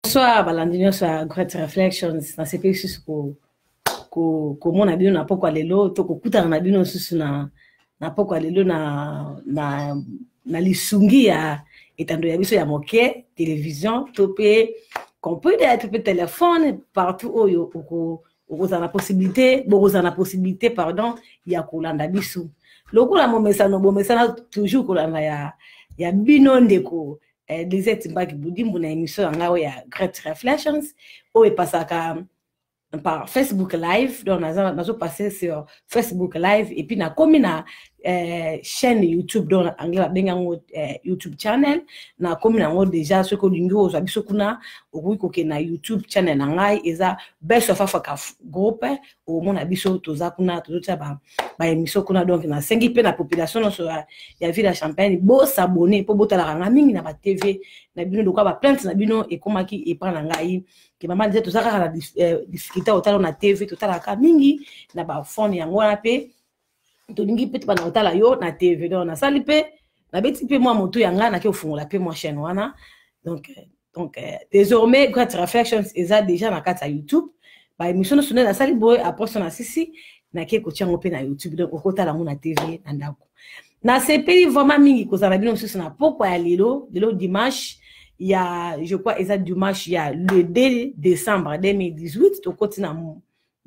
Bonsoir, Balandino, sur Great Reflections. Na sepe susu ko mona bino na poko lelo to ko kutana na bino susu na poko lelo na lisungi ya etando ya biso ya moke télévision to pe computer to pe téléphone partout oyo okozana possibilité pardon ya kolanda biso lokola momesano bomesana toujours kolanda ya bino ndeko Lisette Mbaki Boudimbo na émission ya Great Reflections où est passé par Facebook Live, donc nous avons passé sur Facebook Live et puis na comme na chaîne YouTube donc anglais benga YouTube channel na comme na déjà ce que lingo zo biso kuna okuiko ke na YouTube channel na ngai eza Best of Africa groupe au mona biso toza kuna toza ba émission kuna donc na sengi pe na population so ya ville Champagne bo s'abonner po botala nga mingi na ba TV na bino donc ba plainte na bino e komaki e prend na ngai ke maman disait toza ka na difficulté otala na TV totala ka mingi na ba phone yango na pe tolingi pe bana otala yo na TV donc na sali pe na beti pe moi moto yanga na ke ofungola pe moi chaîne wana donc désormais Great Reflections eza déjà na kata YouTube ba émission sonne na sali boy après son assisi na ke ko tiango pe na YouTube donc okotala ngo na TV na ndako na CPI vraiment mingi ko za bino susu na poko ya lelo dimanche il y a je crois eza dimanche il y a le 2 décembre 2018 to kotina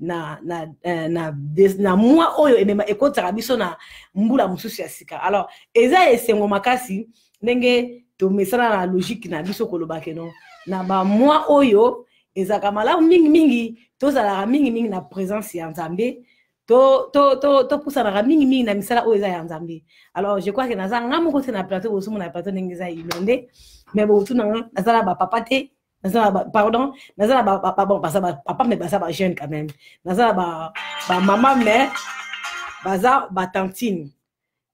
na mois oyo emema ekotaka biso na mbula mususu ya sika alors eza esengo makasi ndenge to mesana na logique na biso kolobake no na ba mois oyo ezaka malamu mingi tozala mingi na présence ya Nzambe to pusana mingi na misala oyo eza ya Nzambe alors je crois que naza ngamo kote na plateau bosumu na plateau ndenge eza ilonde mais bo tuna nazala ba papate pardon, nazala bon papa mais basa ba jeune quand même. Nazala ba maman mais basa ba tantine.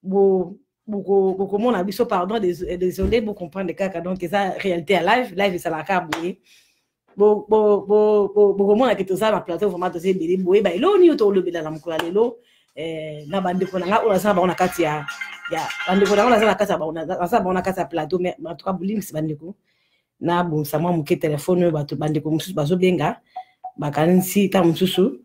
Beaucoup mon abiso pardon désolé pour comprendre les cas donc ça réalité à live ça la ka boye. Beaucoup mon akito ça na plateau vraiment to se bele boye ba ilo ni to lobela na mkola lelo na bande ko nga ona sa ba ona kati ya bande ko na sa kati ba sa ba ona kati ya plateau mais en tout cas bulim si bande ko na bon ça moi mon téléphone bato bande ko mususu bazo benga bakanisi ta mususu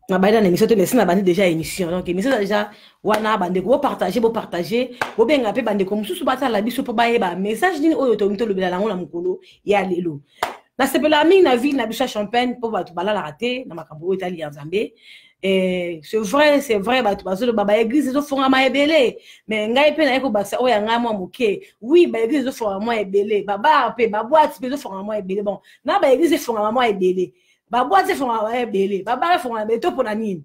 na baida na émission te mais na bande déjà émission donc émission déjà wana bande ko partager bo benga pe bande ko mususu bata la biso po baye ba message ni oyo to mito lobela lango na mukolo ya lelo na sepela mingi na ville na biso Champagne po bato balala raté na makambo etali ya Nzambe. C'est vrai bato ba église zo fonga ma ebele mais ngai pe na eko baksa oya ngai moi moke oui ba église zo fonga moi ebele baba pe ba boîte pe zo fonga moi ebele bon na ba église fonga moi ebele ba boîte fonga moi ebele baba fonga beto pona nini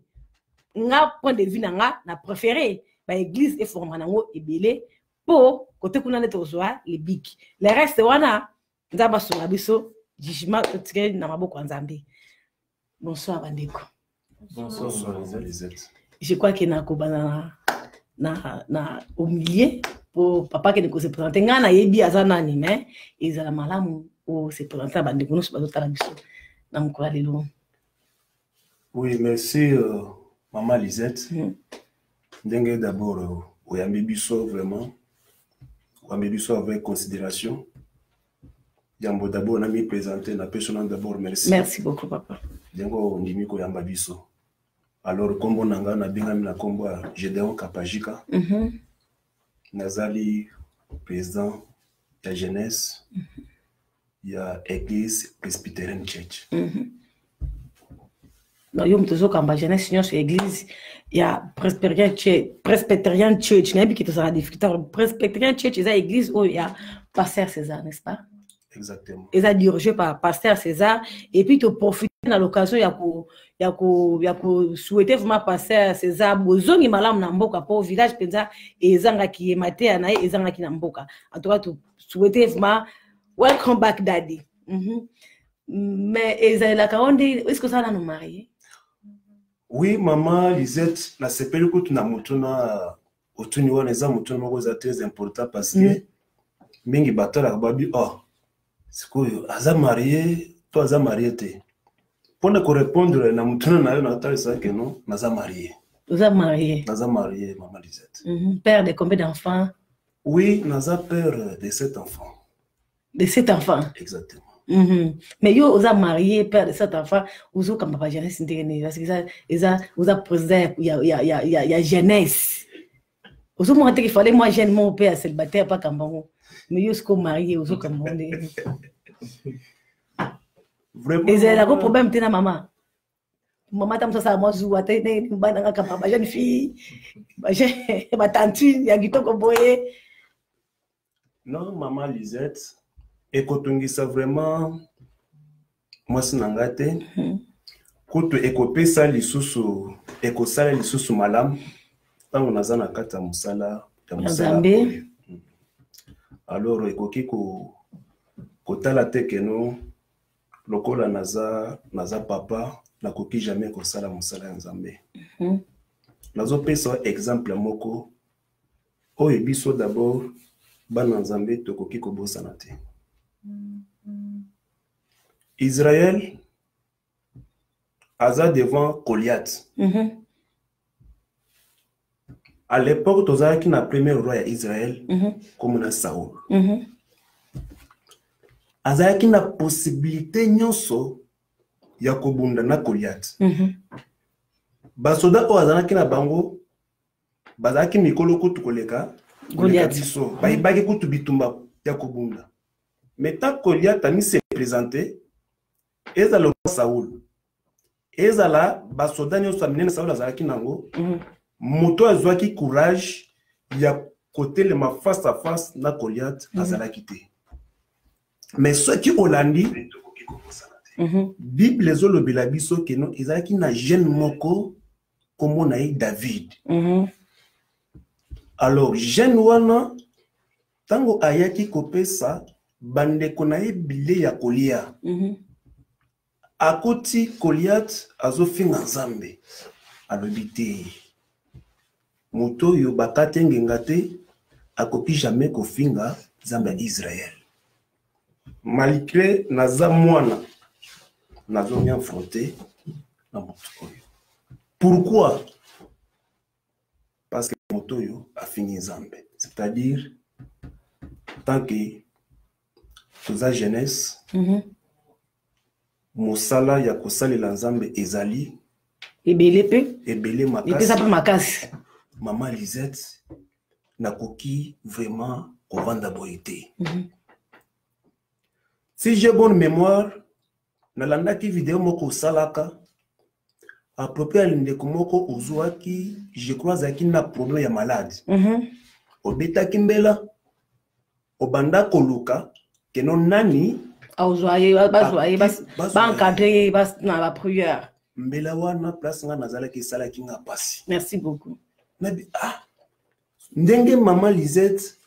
nga point de vue na préféré ba église e fonga nango ebele po côté kuna neto zoa les big le reste wana nzaba songa biso jugement tiré na maboko ya Nzambe. Bonsoir bandeko. Bonsoir Lisette. Je crois qu'il y a au milieu pour papa qui ne se présente ngana yebi azana ni mais ils ala malamu o se présenter à bande kono so tala biso na mkola lelo. Oui, merci maman Lisette. Ndenge d'abord oyambi biso vraiment oyambi biso avec considération. Jambo d'abord na mi présenter na personne d'abord merci. Merci beaucoup papa. Dengo ndimi ko yamba biso. Alors kombo nanga na bingami na kombo Gédéon Kapajika. Nazali président de jeunesse. Il y a église Presbyterian Church. Non, yo mtozo kamba jeunesse senior sur église, il y a Presbyterian Church, n'abi qui to ça difficulté. Presbyterian Church, c'est église où il y a pasteur César, n'est-ce pas? Exactement. Ils ont dirigé par pasteur César et puis tu profites à l'occasion il y a souhaiter vraiment pasteur César bozongi malamu na mboka pour village penza et zanga qui est maté anaye et zanga qui na mboka en tout cas tu souhaiter vraiment welcome back daddy. Mais ils la kaonde est-ce que ça va nous marier? Oui maman Lisette na sepeli ko tuna mutuna otuni wana za mutuna moko za très important parce que mingi batala babi c'est quoi aza marié toi aza marié te pour ne répondre na mutuna na yo na tali ça que non naza marié. Vous êtes marié? Naza marié maman Lisette. Père de combien d'enfants? Oui naza père de 7 enfants. De 7 enfants. Exactement. Mais yo, vous avez marié, père de 7 enfants, vous avez comme papa jeunesse intégrée. Parce que ça, vous avez président, il y a jeunesse. Vous avez montré qu'il fallait, moi, jeune, mon père, célibataire, pas comme bon. Mais yo, ce qu'on marié, vous avez comme bon. Vraiment. Et c'est le problème, c'est la maman. Maman, t'as ça, moi, je vois, t'es une jeune fille, ma tante, il y a Guito Koboye. Non, maman Lisette, et quand on dit ça vraiment, moi, c'est n'engate. Quand tu écopes ça, les sous, écosala, les sous malam, tant on a ça, na kata musala, alors, écoqué ko tala teke no, lokola naza papa, na koki jamais ko sala musala nzambe. Nazo pesa exemple moko, o ebiso d'abord, bana nzambe to koki ko bosana te. Israël aza devant Goliath. À l'époque, tozalaki na premier roi ya Israël, comme na Saoul. Azalaki na possibilité nyonso ya kobunda na Goliath. Basoda o azalaki na bango, bazalaki mikolo kutu koleka Goliath biso. Baibaki kutu bitumba ya kobunda. Mais tant Goliath a mis se présenté, ezala Saoul. Ezala basoda nyonso amine na Saoul azalaki nango. Moto azwaki courage ya côté le ma face à face na Goliath azalaki te. Mais ceux qui Hollandi Bible les olobela biso ke no ezalaki na jeune moko comme na David. Alors jeune wana tango ayaki kopesa bande konaye bile ya kolia. Akoti Goliath azofinga nzambe alobite. Moto yo bakate ngengate akoki jamais kofinga nzambe Israël. Malgré naza mwana nazo mi affronté na moto. Pourquoi? Parce que moto yo a fini nzambe. C'est-à-dire tant que toza jeunesse mosala ya kosalela nzambe ezali ebele makasi. Maman Lisette n'a coquille vraiment kovanda boité. Si j'ai bonne mémoire, nalanda ki vidéo moko salaka approprié à l'indeko moko ozuaki, je crois aki na problème ya malade. Obeta kimbela obanda koluka kenon nani ozuaye ba encadrer na la prière. Mbela wana place nga nazala ki sala ki nga pasi. Merci beaucoup. Ndenge maman Lisette,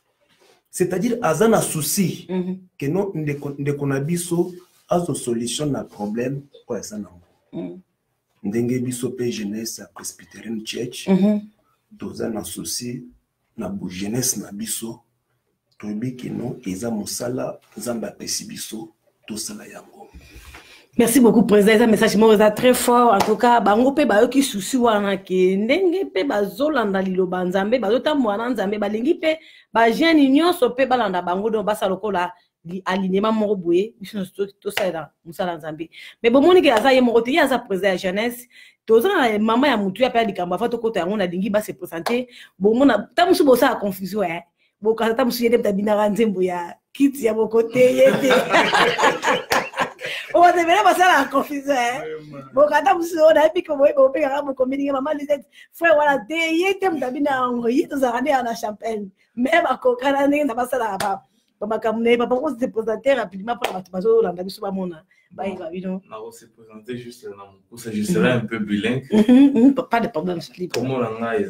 c'est-à-dire azana souci que non ndeko na biso azo solution na problème kwa sana. Ndenge biso pe jeunesse à Presbyterian Church doza na souci na bu jeunesse na biso to bi que non eza musala zamba pesi biso to sala yango. Merci beaucoup, président. Un message très fort. En tout cas, bango pe ba yoki souci wana ke ndenge pe bazolanda liloba nzambe bazota mwana nzambe balingi pe ba jeune nyonso pe balanda bango do basa lokola alignement moko boye biso to sala musala nzambe. Mais bomoni ke aza ye moko te ya za président jeunesse toza mama ya mutu ya pe likambo fa to kota yango na lingi ba se présenter bomona tamusu bosa confusion boka tamusu yede tabina nzembo ya kiti ya bokote yete. On va devenir passer la confusion. Bon, quand vous avez dit que vous avez communiqué, maman Lisette, frère, voilà, il y a des gens qui ont été à la champagne. Même à Kokana, il n'y a pas ça là-bas. Papa, pourquoi se présenter rapidement pour la maison, la maison, la maison, on s'est présenté juste je serai un peu bilingue. Pas de problème. Comme on a eu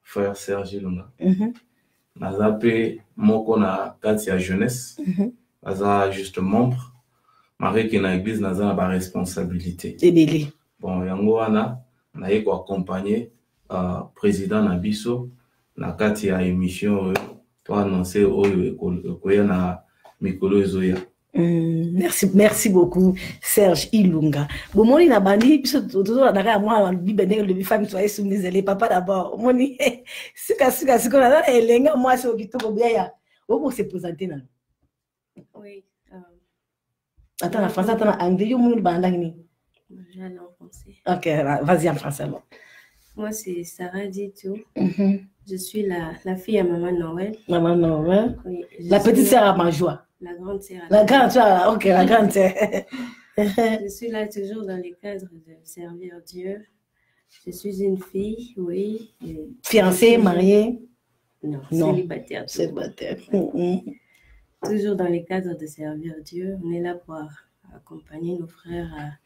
frère Serge Lunga. On a appelé mon na Katia jeunesse. On a juste membre. Marie qui na église n'a pas responsabilité. Bon, yango wana na yeko accompagner président na biso na kati ya émission to annoncer oyo koya na mikolo ezoya. Merci beaucoup Serge Ilunga. Bon moni na bandi biso toujours na moi bibende le bifami soyez soumis les papa d'abord. Moni sika na elenga moi so kitoko biaya. Obo se présenter na Oui. Attends, en français, attends, en anglais, J'allais en français. Ok, vas-y en français. Moi, c'est Sarah Ditou. Je suis la fille à Maman Noël. Maman Noël. Oui, La petite sœur à ma joie. La grande sœur. La grande sœur, ok, la grande sœur. Je suis là toujours dans le cadre de servir Dieu. Je suis une fille, oui. Fiancée, mariée? Non, non. Célibataire. Célibataire. Toujours dans le cadre de servir Dieu. On est là pour accompagner nos frères,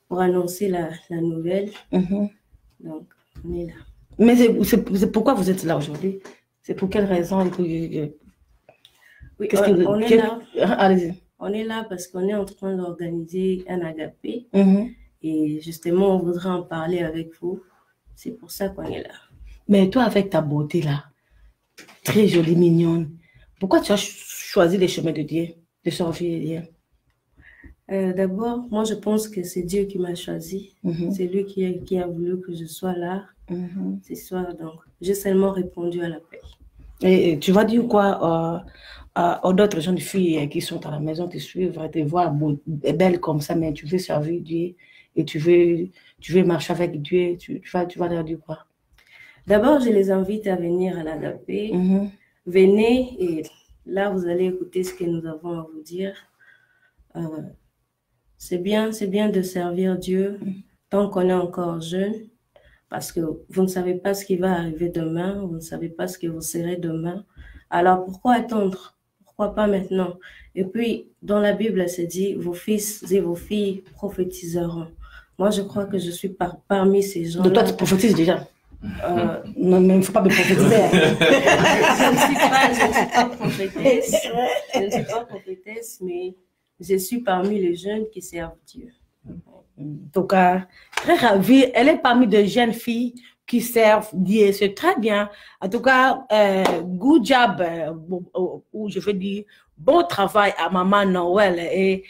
pour annoncer la nouvelle. Donc, on est là. Mais c'est pourquoi vous êtes là aujourd'hui? C'est pour quelle raison? Oui, on est là. Allez-y. On est là parce qu'on est en train d'organiser un agapé. Et justement, on voudrait en parler avec vous. C'est pour ça qu'on est là. Mais toi, avec ta beauté là, très jolie, mignonne, pourquoi tu as choisi les chemins de Dieu, de servir Dieu? D'abord, moi, je pense que c'est Dieu qui m'a choisi. C'est lui qui a voulu que je sois là ce soir. Donc, j'ai seulement répondu à l'appel. Et tu vas dire quoi aux d'autres jeunes filles qui sont à la maison, te suivre, te voir belle comme ça, mais tu veux servir Dieu et tu veux marcher avec Dieu, tu vas leur dire quoi? D'abord, je les invite à venir à l'agapé. Venez et là, vous allez écouter ce que nous avons à vous dire. C'est bien de servir Dieu tant qu'on est encore jeune, parce que vous ne savez pas ce qui va arriver demain, vous ne savez pas ce que vous serez demain. Alors, pourquoi attendre? Pourquoi pas maintenant? Et puis, dans la Bible, c'est dit, vos fils et vos filles prophétiseront. Moi, je crois que je suis parmi ces gens-là. Donc toi, tu prophétises déjà? Non, mais il ne faut pas me prophétiser. Je ne suis pas prophétesse. Je ne suis pas prophétesse, mais je suis parmi les jeunes qui servent Dieu. En tout cas, très ravie. Elle est parmi de jeunes filles qui servent Dieu. C'est très bien. En tout cas, good job, ou je veux dire, bon travail à Maman Noël. Et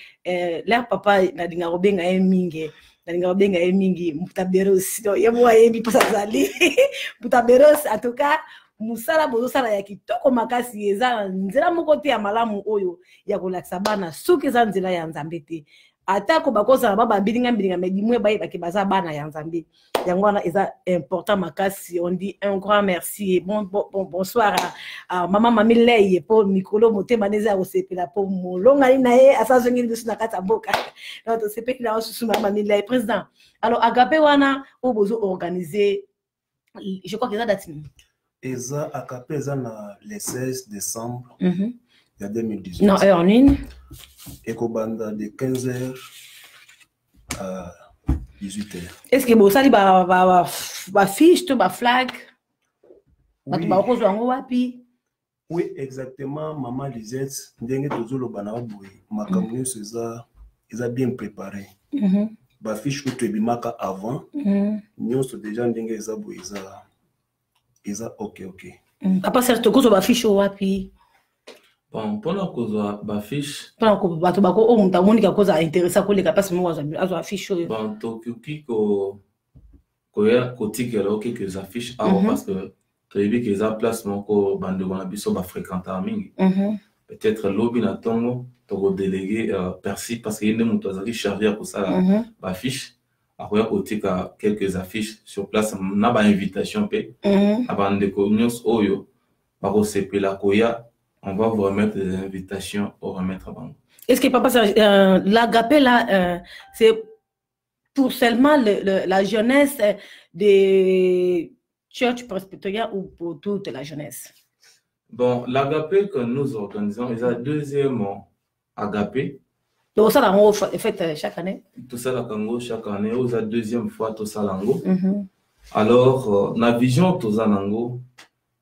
leur papa, Nadinga Robenga Eminge. Nadinga Robenga Eminge, Mutaberos. Yemo Ebi Pasazali. Mutaberos, en tout cas, musala bozosala ya kitoko makasi eza nzela moko te ya malamu oyo ya kolakisa bana soki eza nzela ya Nzambe te atako bakozala babambilinga mais dimwe bayebaki baza bana ya Nzambe yango wana eza important makasi. On dit un grand merci et bonsoir à maman Mamilei pour mikolo motema neza ya kosepela po molongani na ye asazongi biso na kati ya mboka donc tosepeli na susu maman Mamilei président. Alors agapé wana o bozo organiser, je crois que ça date Eza Agapé eza na le 16 décembre il y a 2018. Non, heure en ligne. Ekobanda de 15h à 18h. Est-ce que vous savez ba fiche to ba flag? Oui, exactement. Maman Lisette, ndenge tozoloba na boye makambo nyonso eza bien préparé. Ba fiche que tu ebimaka avant. Nyonso déjà ndenge eza boye eza ok. Papa certes ko ba fiche wapi? Bon, pour la cause ba fiche. Pour la cause bato bako o muta monika cause intéressant ko leka parce mo azo affiche. Bon, tokuki ko ya kotika là OK que affiche parce que tu as vu que ça place moko bande bona biso ba fréquenter mingi. Peut-être lobby na tongo to délégué Percy parce qu'il y a des motos qui chargent pour ça ba fiche. Après kotika quelques affiches sur place na ba invitation pe avant de konyos oyo ba ko sepela koya. On va vous remettre des invitations au remettre avant. Est-ce que papa, l'agapé là, c'est pour seulement la jeunesse des Church Presbyterian ou pour toute la jeunesse? Bon, l'agapé que nous organisons, c'est la deuxième agapé. Donc ça, on fait chaque année? Tout ça, chaque année, c'est la deuxième fois tout ça. Alors, la vision tout ça,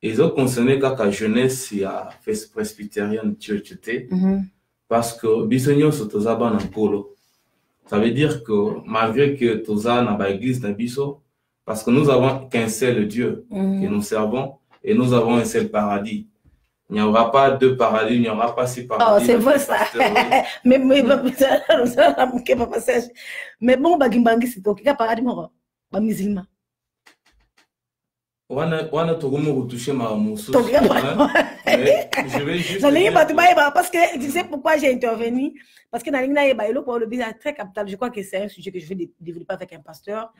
ils ont concerné la jeunesse à First Presbyterian Church parce que bisogno sur tous en polo. Ça veut dire que malgré que tous dans l'église de biso, parce que nous avons qu'un seul Dieu que nous servons et nous avons un seul paradis. Il n'y aura pas deux paradis, il n'y aura pas six paradis. Oh, c'est vrai ça. Mais bon, bagimbangi c'est ok. Paradis mort, ba musulman. Wana togomo retoucher ma musu Mais je vais juste... Parce que tu sais pourquoi j'ai intervenu? Parce que dans le est très capital. Je crois que c'est un sujet que je vais développer avec un pasteur.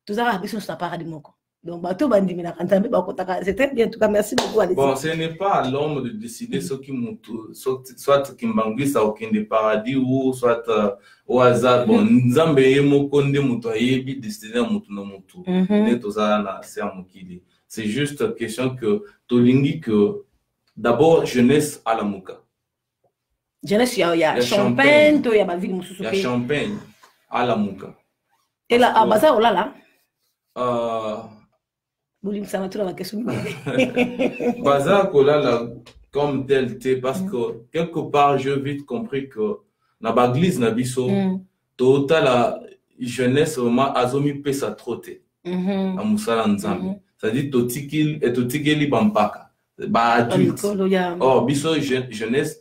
Tout ça va sur sa part de mon corps. Donc, c'est très bien. En tout cas, merci beaucoup. Bon, ce n'est pas à l'homme de décider ce qui soit qui m'anguisse au des paradis ou soit au hasard. Bon, Nzambe yemo konde muto ayebi destiné muto na muto. Ne toza na se amukili. C'est juste question que tolingi que d'abord jeunesse à la muka. Jeunesse, il y a Champagne, il y a ma ville il y a Champagne à la muka. Et là, à Baza, là là. Baza Kolala comme tel t'es parce que quelque part j'ai vite compris que na baglise na biso total la jeunesse vraiment azomi pesa troté a musala nzambe c'est-à-dire totikeli bampaka ba adulte or biso jeunesse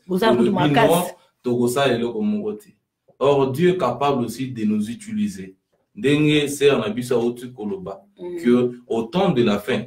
tokosa eloko moko te. Or Dieu est capable aussi de nous utiliser. Dengue sert na biso autre koloba que au temps de la fin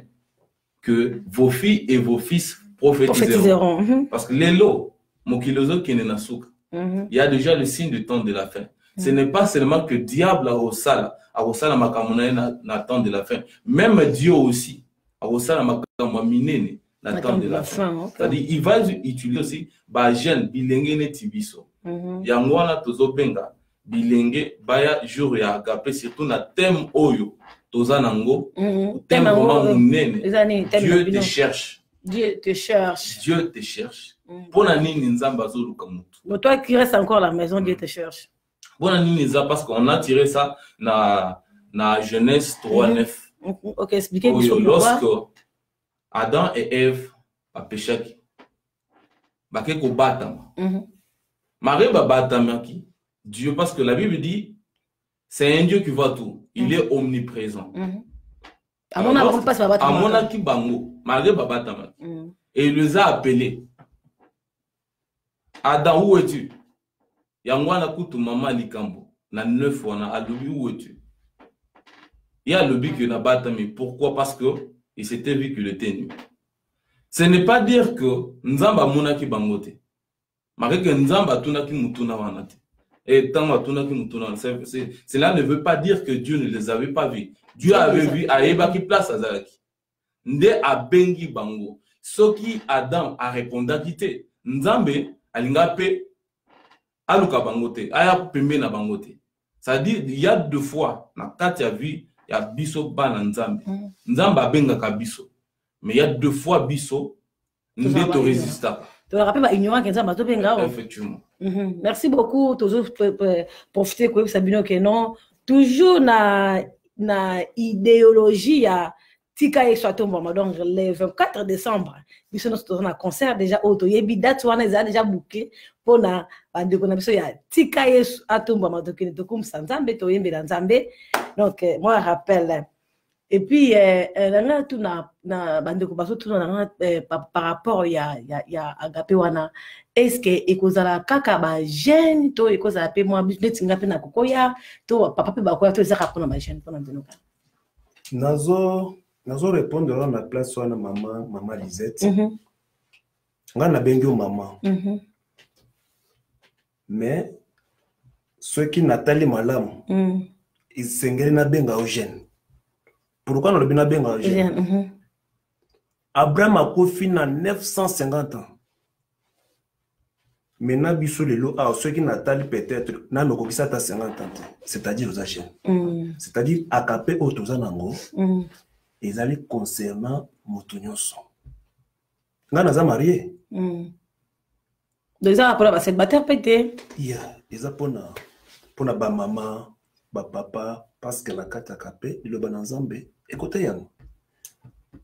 que vos filles et vos fils prophétiseront. Parce que les lots, mokilozo qui n'est souka, il y a déjà le signe du temps de la fin. Ce n'est pas seulement que diable a osala makamona na temps de la fin. Même Dieu aussi a osala makamona minene na temps de la fin. C'est-à-dire il va utiliser aussi ba jeune bilenge ne tibiso. Yangwana tozo benga bilenge baya jour ya agapé surtout na thème oyo toza nango thème vraiment munene. Dieu te cherche. Dieu te cherche. Dieu te cherche. Pona nini nzamba zo luka mutu. Mais toi qui restes encore à la maison, Dieu te cherche. Pona nini nzamba parce qu'on a tiré ça na Genèse 3:9. OK, expliquez pourquoi. Lorsque Adam et Ève a péché bake ko batama. Marie ba batama ki Dieu, parce que la Bible dit, c'est un Dieu qui voit tout. Il est omniprésent. À mon aki bango, malgré Babatama. Et il les a appelés. Adam, où es-tu? Yangwana kutu mama likambo. Na 9 wana, alobi où es-tu? Il y a le but que n'a batami. Pourquoi? Parce que il s'était vu qu'il était nu. Ce n'est pas dire que Nzamba monaki bangote. Malgré que Nzamba tunaki mutuna wanate. Et tant cela ne veut pas dire que Dieu ne les avait pas vus. Dieu avait vu Aïba qui place à Zalaki. Nde a bengi bango. Ce qui Adam a répondu à quitter. Nzambe alingape aluka bangote. Aya pembe na bangote. C'est-à-dire il y a deux fois na kati ya vie ya biso bana Nzambe. Nzambe abenga ka biso. Mais il y a deux fois biso nde to résista. Tu te rappelles ignorant que Nzambe to benga. Effectivement. Merci beaucoup. Toujours profiter que Sabino que non. Toujours na idéologie à Tika et Soatomba. Donc le 24 décembre, nous sommes un concert déjà auto. Yebi date on est déjà bouclé pour na bande qu'on a besoin ya Tika et Soatomba. Donc il est comme Nzambe to yembe Nzambe. Donc moi rappelle. Et puis là tout na bande ko baso tout na par rapport ya agapé wana. Est-ce que ekozala kaka ba jeune to ekozala pe moi netinga pe na kokoya to papa pe bakoya to ezaka pona ba jeune pona ndenoka. Nazo répondre à la place wana maman Lisette. Nga na bengi maman. Mais ceux qui Nathalie Malam ils sengeli na benga au jeune. Pourquoi on le bina benga au jeune? Abraham a kofi na 950 ans. Maintenant, biso lelo a ceux qui n'attendent peut-être na nokokisa ta 50 ans. C'est-à-dire aux achats. C'est-à-dire akapé otoza nango. Ils allaient concernant motonyoso. Nga naza marié. Donc ça pour la célibataire pété. Yeah, ils pona ba maman, ba papa parce que la kata kapé le bananzambe. Écoutez yango.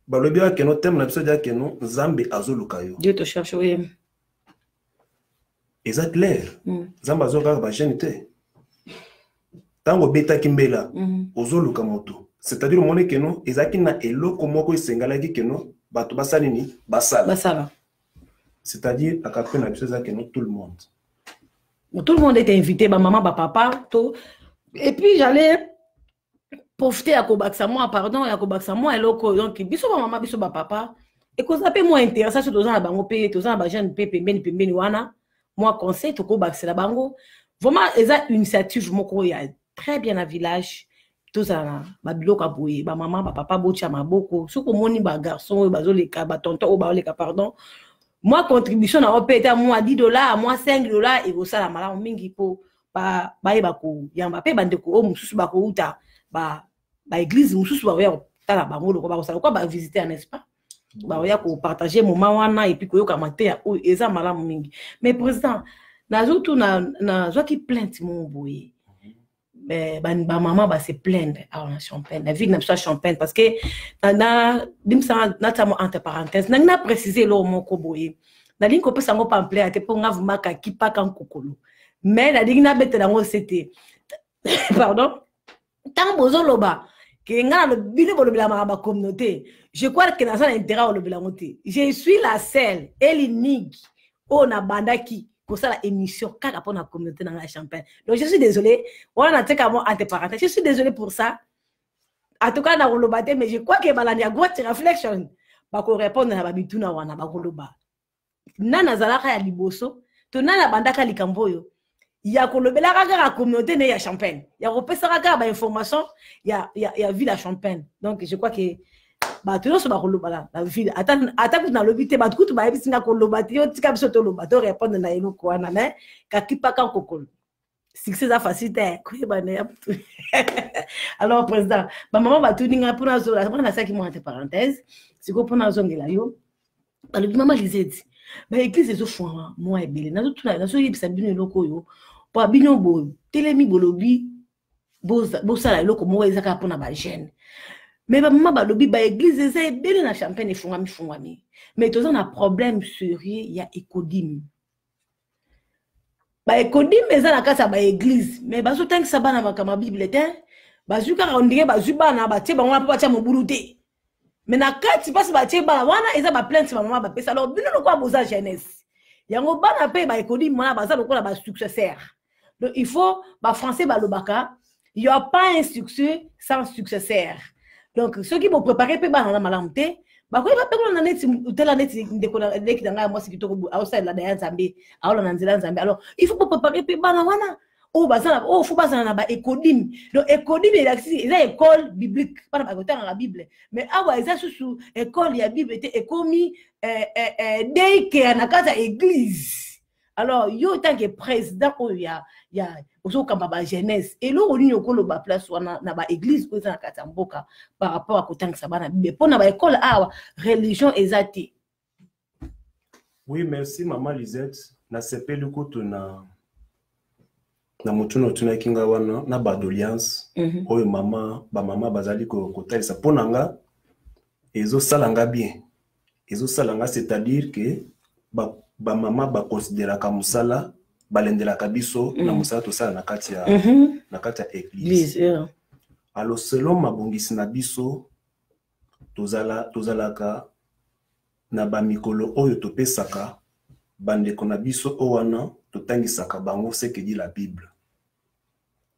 Ba le bien que no thème na biso dia que no Nzambe azolukayo. Dieu te cherche oui. C'est clair. Nzambe azoka ba jeune te. Tango beta kimbela ozoluka moto. C'est-à-dire mon que no ezaki na eloko moko esengalaki que no bato basali ni basala. C'est-à-dire akapé na biso que no tout le monde. Tout le monde était invité, ba maman, ba papa, tout. Et puis j'allais profiter à Kobaksa moi, pardon, à Kobaksa moi eloko donc biso ba maman biso ba papa Et que ça peut moins intéressant sur tous les bango payer, tous les jeunes payer pembeni wana. Moi conseil to ko baxer la bango. Vraiment eza initiative moko ya très bien na village. Tous à ba biloko boye, ba maman, ba papa bocha maboko. Soko moni ba garçon, ba zoleka, ba tonton ou ba oleka pardon. Moi contribution na opété moi $10, moi $5 et vous ça la mala mingi po ba yeba ko yamba pe bande ko o mususu ba ko uta ba église mususu ba ya tala bango loko ba ko ba visiter n'est-ce pas? Ba ya ko partager moment wana et puis ko yoka maté o eza mala mingi. Mais président nazo tout na zo ki plainte mon boye. Ba maman ba se plaindre à la Champagne. La ville n'a pas Champagne parce que na dimsa na tamo entre parenthèses na préciser lo mon ko boye. Na ligne ko pe sango pamphlet ate po nga vuma ka kipa kan kokolo. Mais la ligne na bete dango c'était pardon. Tant bozo loba que nga le bino bolo bila ma communauté. Je crois que na ça intérêt le bila moté. Je suis la seule et l'unique on a bandaki pour ça la émission kaka pour la communauté dans la Champagne. Donc je suis désolée, on a été comme entre parenthèses. Je suis désolée pour ça. En tout cas dans le bâtiment, mais je crois que balani a grosse réflexion. Ba ko répondre na babituna wana ba koloba. Nana zalaka ya liboso, to nana bandaka likamboyo. Ya kolobela kaka la communauté ne ya Champagne. Ya repesa kaka ba information ya ville à Champagne. Donc je crois que ba toujours so ba koloba la ville attaque na lobité ba tout ba bisinga koloba yo tika biso to loba to répondre na eno ko na mais ka kipa kan kokolo. Succès a facilité ko ba na alors président ba maman ba tout ninga pour na zo la na ça qui moi entre parenthèses c'est ko pour na zo ngela yo ba le maman Lisette ba église ezo fwa moi ebele na tout na so yebisa bino loko yo pa bino bo telemi bolobi bo sala loko mo ezaka pour na ba jeune. Mais maman ba lobi ba église eza ebele na Champagne efungami. Mais tous on a problème sérieux il y a Ecodim. Ba Ecodim eza na kasa ba église mais ba so tank sabana makama bible te ba zuka ondire ba zubana ba tie ba ngwa pa tia mobulu te. Mais na kati passe ba tie ba wana eza ba plainte maman ba pesa alors bino lokwa boza jeunesse. Yango bana pe ba Ecodim mona ba za lokola ba successeur. Donc il faut ba français ba lobaka, il y a pas un succès sans successeur. Donc ceux qui vont préparer pe bana na malamte ba ko ba pe ko na neti utela neti ndeko na leki danga moi c'est kitoko outside la daya Nzambe aola na nzela Nzambe alors il faut préparer pe bana wana o bazana o faut bazana na ba Ecodim. Donc Ecodim il a école biblique pas ba kotanga la Bible mais awa eza sous école ya Bible te ekomi dès que na kata église. Alors yo tant que président o ya ozo kamba ba jeunesse et lo oni okolo ba place wana na ba église ko za kata mboka par rapport à kotanga sabana Bible pour na ba école awa religion ezati. Oui, merci maman Lisette. Na sepelu ko tuna na mutuno tuna kinga wana na ba d'alliance oyo mama bazali ko kotalisa ponanga ezo salanga bien. Ezo salanga c'est-à-dire que ba mama ba considérer comme musala balendela kabiso na musala to sala na kati ya église. Alors selon mabongisi na biso tozalaka na ba mikolo oyo to pesaka bande kona biso owana to tangisaka bango ce que dit la Bible.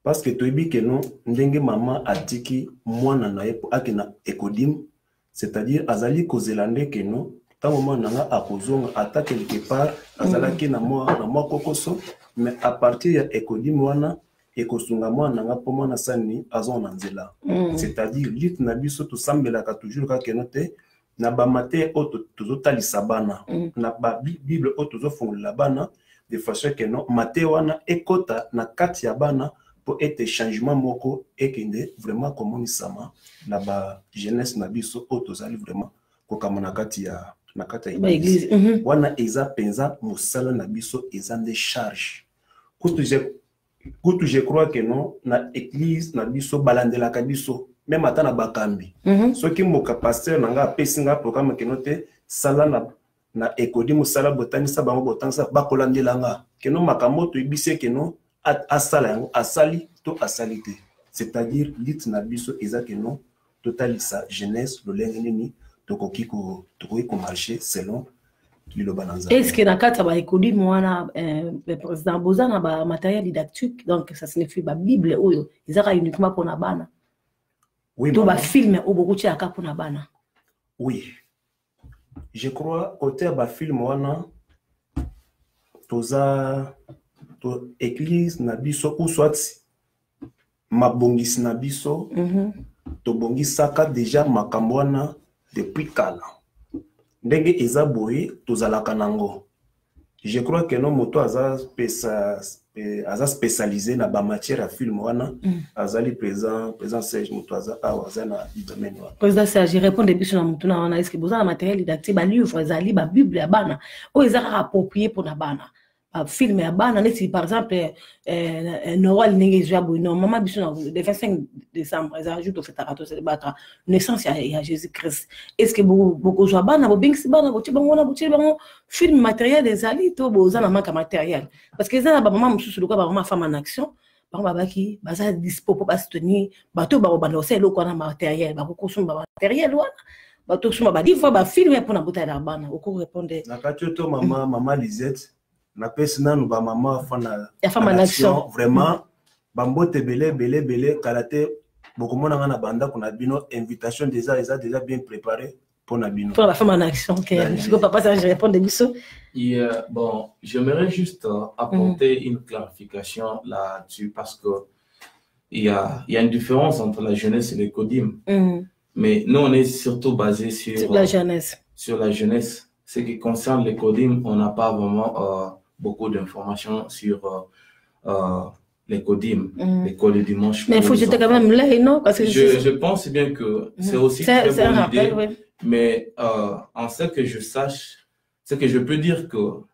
Parce que toyebi que non ndenge mama atiki mwana na ye akena Ecodim, c'est-à-dire azali kozelande que non ta moment nanga akozonga ata quelque part azalaki na moi kokoso mais à partir ya Ecodim wana ekosunga mwana nanga po mwana sani azona nzela. C'est-à-dire lit na biso to sambelaka toujours ka kenote na ba mate auto tozotalisa bana na ba Bible auto tozofungola bana de façon que non mate wana ekota na kati ya bana pour être changement moko ekende vraiment comme sama na ba jeunesse na biso auto zali vraiment ko kamona kati ya na kati ya église wana eza penza musala na biso eza de charge kutu je crois que non na église na biso balandela ka biso même ata na bakambi soki moka pasteur nanga pesinga programme ke note sala na Ecodim sala botani sa bango botansa bakolandela nga ke no makambo to ibise ke no asala yango asali to asalite, c'est-à-dire lit na biso eza ke non totalisa jeunesse lolenge nini tokoki ko marcher selon lilobananza. Est-ce que na kata ba Ecodim wana président bozana ba matériel didactique donc ça signifie ba Bible oyo ezaka uniquement pour na bana. Oui, to ba film o bokuti aka pour na bana. Oui. je crois côté ba film wana toza to église na biso ou soit mabongisi na biso to bongisaka déjà makambo wana depuis kala ndenge eza boye tozalaka nango. Je crois que non moto aza spécialisé na ba matière à film wana azali présent Serge moto aza na domaine wana. Président Serge, je réponds depuis sur la moto na wana, est-ce que vous avez matériel didactique ba livre ezali ba bible ya bana o ezaka approprié pour na bana. Film ya bana neti par exemple Noël ndenge ezwa boye non maman biso na le 25 décembre ça ajoute au fait à c'est batra naissance ya Jésus Christ. Est-ce que beaucoup zwa bana bo bingsi bana bo tibango na bo tibango film matériel ezali to bo za na manka matériel parce que ça ba maman mususu loka ba maman femme en action ba babaki baza dispo pour ba soutenir bato ba banda aussi loko na matériel ba ko sumba matériel wana bato sumba ba livre ba film pour na bota na bana oko répondre na katoto maman Lisette na pesina nous ba maman fana femme en action vraiment bambote belé kalaté beaucoup mona na banda kuna bino invitation déjà bien préparé pour na bino pour la femme en action que papa ça je réponds de biso. Bon, j'aimerais juste apporter une clarification là-dessus parce que il y a une différence entre la jeunesse et les CODIM. Mais nous on est surtout basé sur la jeunesse. Sur la jeunesse. Ce qui concerne les CODIM, on n'a pas vraiment beaucoup d'informations sur les CODIM, l'école du dimanche. Mais il faut jeter quand même l'œil, non? Parce que je pense bien que c'est aussi très bonne idée. Oui. Mais en ce que je sache, c'est que je peux dire que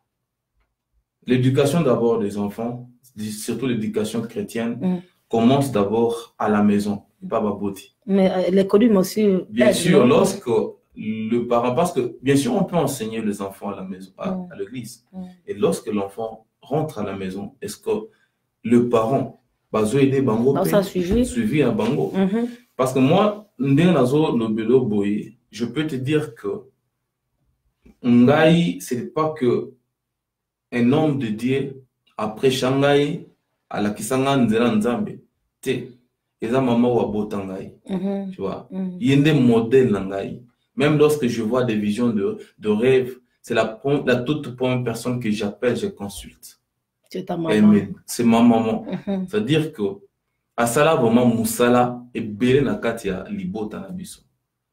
l'éducation d'abord des enfants, surtout l'éducation chrétienne, commence d'abord à la maison, pas baboti. Mais les CODIM aussi. Bien sûr, lorsque le parent, parce que bien sûr on peut enseigner les enfants à la maison, à l'église, et lorsque l'enfant rentre à la maison, est-ce que le parent va aider bango suivi à bango? Parce que moi, je peux te dire que Ngai, c'est pas que un homme de Dieu après Shanghai à la Kisanga Nzera Nzambe, te, eza maman wa botangai, tu vois, yende modèle Nangai. Même lorsque je vois des visions de rêve, c'est la toute première personne que j'appelle, je consulte. C'est ta maman. C'est ma maman. C'est-à-dire que Asala vraiment Moussala et Bélé Nakatia Libota Nabiso.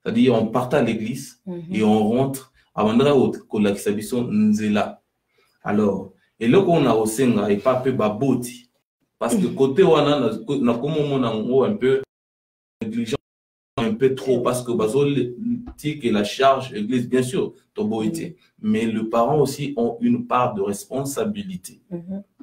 C'est-à-dire on part à l'église et on rentre à Mandra Kolakisabiso Nzela. Alors, et là qu'on a aussi et pas peu baboti. Parce que côté wana na comme on a un peu négligent un peu trop parce que bazol tique et la charge église bien sûr toboité mais les parents aussi ont une part de responsabilité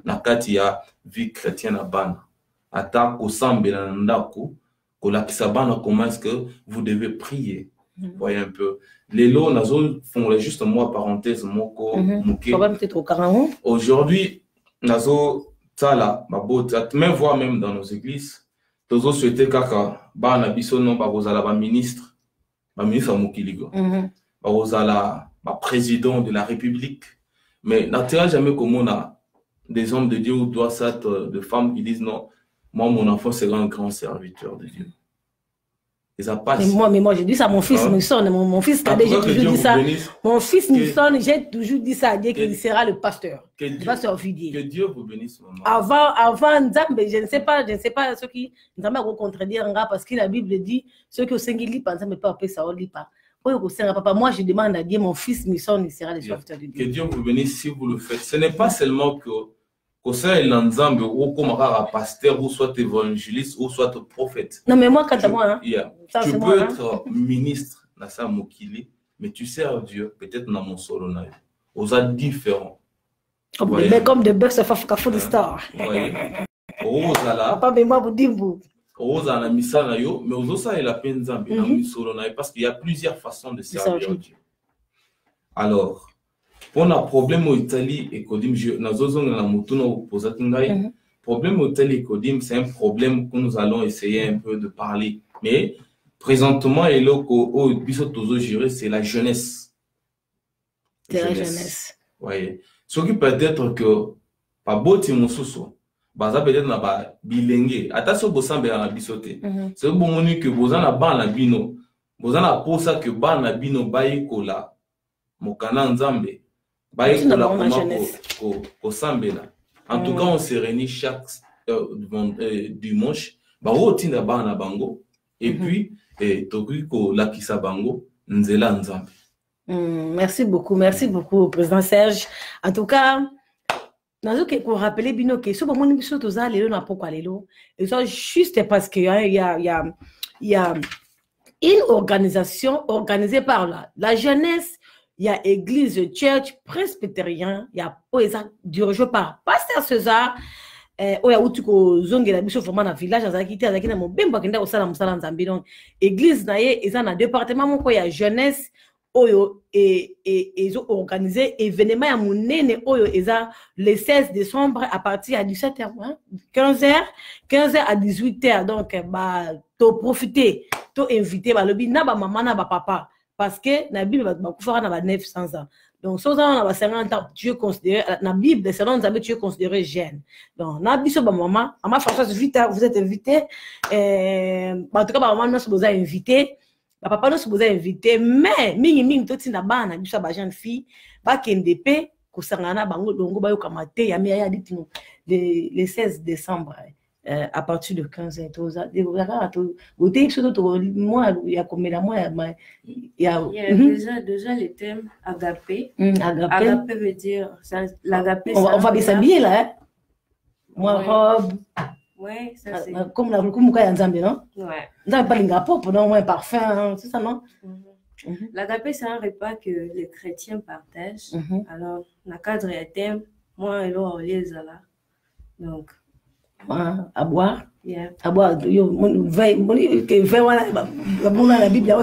na kati ya vie chrétienne à bana ata ko sambela ndako ko la kisabana comment est-ce que vous devez prier voyez un peu les lots nazo font juste moi parenthèse moko muké peut-être au 40 aujourd'hui nazo tala mabota même voir même dans nos églises tozo souhaité kaka bana biso non ba kozala ba ministre mokiligo ba kozala ba président de la République mais n'attira jamais comme on a des hommes de Dieu ou de femmes qui disent non moi mon enfant sera un grand serviteur de Dieu. Mais moi, je dis ça à mon fils Nilson, mon fils Cadet, j'ai toujours dit ça. Mon fils Nilson, j'ai toujours dit ça à Dieu qu'il sera le pasteur. Le pasteur Vidier. Que Dieu vous bénisse, maman. Avant Nzambe, je ne sais pas ceux qui Nzambe vont contredire parce que la Bible dit ceux qui au Seigneur lisent pas Nzambe pas appeler ça, on lit pas. Papa, moi je demande à Dieu, mon fils Nilson, il sera le serviteur de Dieu. Que Dieu vous bénisse si vous le faites. Ce n'est pas seulement que ça est l'ensemble ou comme un pasteur ou soit évangéliste ou soit prophète. Non mais moi quand moi tu peux être ministre dans sa mokili mais tu sers Dieu peut-être dans mon solo na aux a différents. Comme de bœufs fafo de star. Papa mais moi vous dites vous. Oza na misala yo mais ozosa la penzambe na misolo na parce qu'il y a plusieurs façons de servir Dieu. Alors on a problème au Italie et Kodim, problème au Italie et Kodim, c'est un problème que nous allons essayer un peu de parler. Mais présentement, c'est la jeunesse. C'est la jeunesse. Oui. Ce qui peut être que, pas beau Timoussoso, baza peut-être na ba bilingue. Attention, bosambe na bisote. C'est bon que bozana ban na bino, bozana posa que ban na bino bayi kola. mokana nzambe bayekola koma kosambela. En tout cas, on se réunit chaque dimanche baotinda bana bango et puis tokoki kolakisa bango nzela nzambe. Merci beaucoup, Président Serge. En tout cas, nous avons rappelé que ce moment où nous avons na poko lelo, et ça juste parce qu'il y a une organisation organisée par la jeunesse, il y a église, church, presbytérien, il y a poésie dirigé par Pasteur César. Oya utuko zonge la biso vraiment na village azaki te azaki na mobemba kenda osala musala nzambe donc église na ye eza na département moko ya jeunesse oyo ezo organiser événement ya munene oyo eza le 16 décembre à partir à 17h 15h à 18h donc ba to profiter to inviter ba lobi na ba maman na ba papa parce que na Bible ba kufara na ba 900 ans. Donc, si on a 50 ans, tu es considéré, dans la Bible, selon Nzambe, tu es considéré jeune. Donc, dans la Bible, maman, Françoise, vous êtes invité. En tout cas, maman, nous sommes invités. Papa, nous sommes invités. Mais, ming, tout est là-bas, nous sommes jeune fille, pas qu'NDP, Kusangana, Bango, Dongo, Bayo, Kamate, Yami, dit le 16 décembre. À partir de 15 ans, il y a déjà le thème agapé. Agapé veut dire l'agapé. On va bien s'habiller là, hein? Moi, robe. Ouais, ça c'est. Comme la Rukumouka Nzambe, non? Ouais. Nzambe pas l'ingapop, non? Ouais, parfum, c'est ça, non? L'agapé, c'est un repas que les chrétiens partagent. Alors, dans le cadre du thème, moi et l'autre, on les a là. Donc. À boire, yeah. À boire. Yo, la Bible,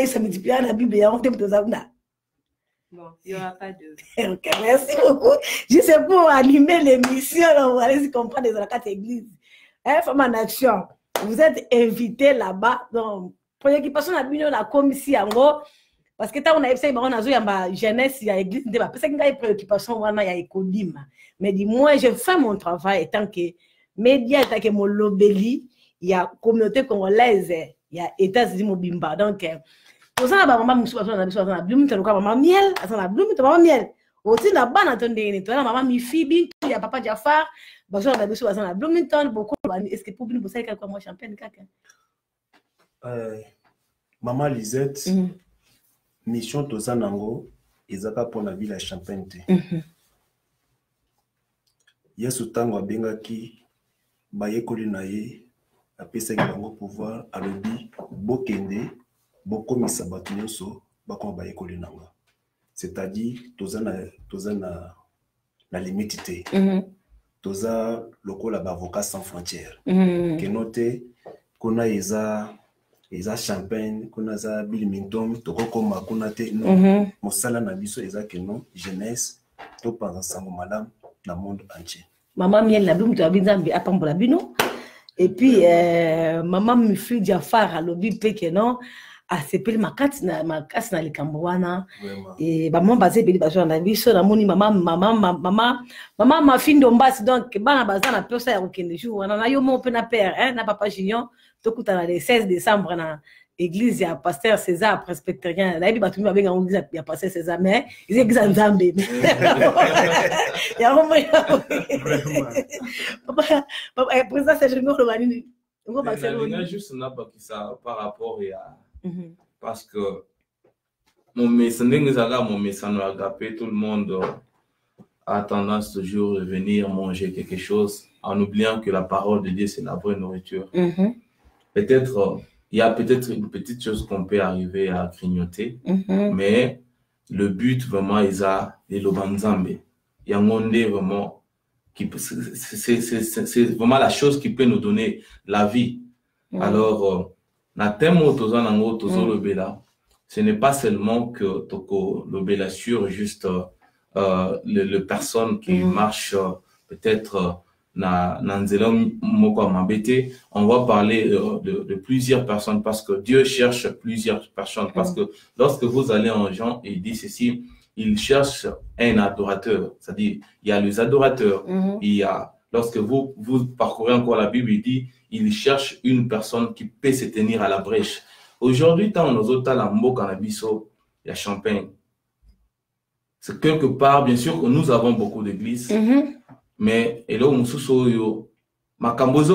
ça multiplie la Bible, bon, il n'y aura pas de. Okay, merci beaucoup. Juste pour animer l'émission, vous allez comprendre dans la carte église. Femme en action, vous êtes invités là-bas. Donc, pour l'équipation, la commission, parce que quand on a essayé, on a joué à jeunesse, il y a l'église, parce qu'il y a une préoccupation, il y a l'économie. Mais dis-moi, je fais mon travail tant que média, tant que mon lobby, il y a communauté congolaise, il y a États-Unis, Mobimba. Donc, pour ça, maman, je suis à Bloom, tu as maman miel, à Bloom, tu as maman miel. Aussi, la banne attendez, tu as maman Mifibi, il y a papa Jafar, parce que je suis à Bloomington, beaucoup. Est-ce que pour vous savez quoi, moi, champagne, caca? Maman Lisette, mission Tozanango, ezaka pour la ville à Champagne. Yesu tango abengaki bayekoli na ye apesaki bango pouvoir alobi bokende bokomisa bato nyonso bakoma bayekoli nanga. C'est-à-dire toza na limite te. Toza lokola bavocat sans frontières. Kenote kuna eza Champagne, kuna za Bloomington, tokokoma kuna te non. Mosala na biso eza keno jeunesse to panza sango malamu dans le monde entier. Maman miel la Bloom, tu as bien à Pambola Bino. Et puis, maman Mifi Jafar a lobby peke non. A sepeli ma casse na le Cambouana. Et maman basé beli baso na biso na moni maman ma fille d'ombas donc bana baza na pesa ya okende jour na yo mo pe na père hein na papa Junior to kuta na le 16 décembre na église ya pasteur César presbytérien là il batu ba benga église ya pasteur César mais ils église nzambe ya vraiment papa président c'est je me revanini on va juste n'a pas qui ça par rapport à parce que mon message agapé, tout le monde a tendance toujours de venir manger quelque chose en oubliant que la parole de Dieu c'est la vraie nourriture. Peut-être il y a peut-être une petite chose qu'on peut arriver à grignoter, mais le but vraiment est l'obanzambe. Il y a un monde vraiment qui c'est vraiment la chose qui peut nous donner la vie. Alors na temo toza nango tozo lobela, ce n'est pas seulement que toko lobela sur juste le personne qui marche peut-être na nzela moko mabete. On va parler de plusieurs personnes parce que Dieu cherche plusieurs personnes. Parce que lorsque vous allez en Jean, il dit ceci, il cherche un adorateur. C'est-à-dire, il y a les adorateurs, il y a, lorsque vous parcourez encore la Bible, il dit, il cherche une personne qui peut se tenir à la brèche. Aujourd'hui, tant nos autres la mboka na biso, il y a Champagne. C'est quelque part, bien sûr que nous avons beaucoup d'églises, mais et là,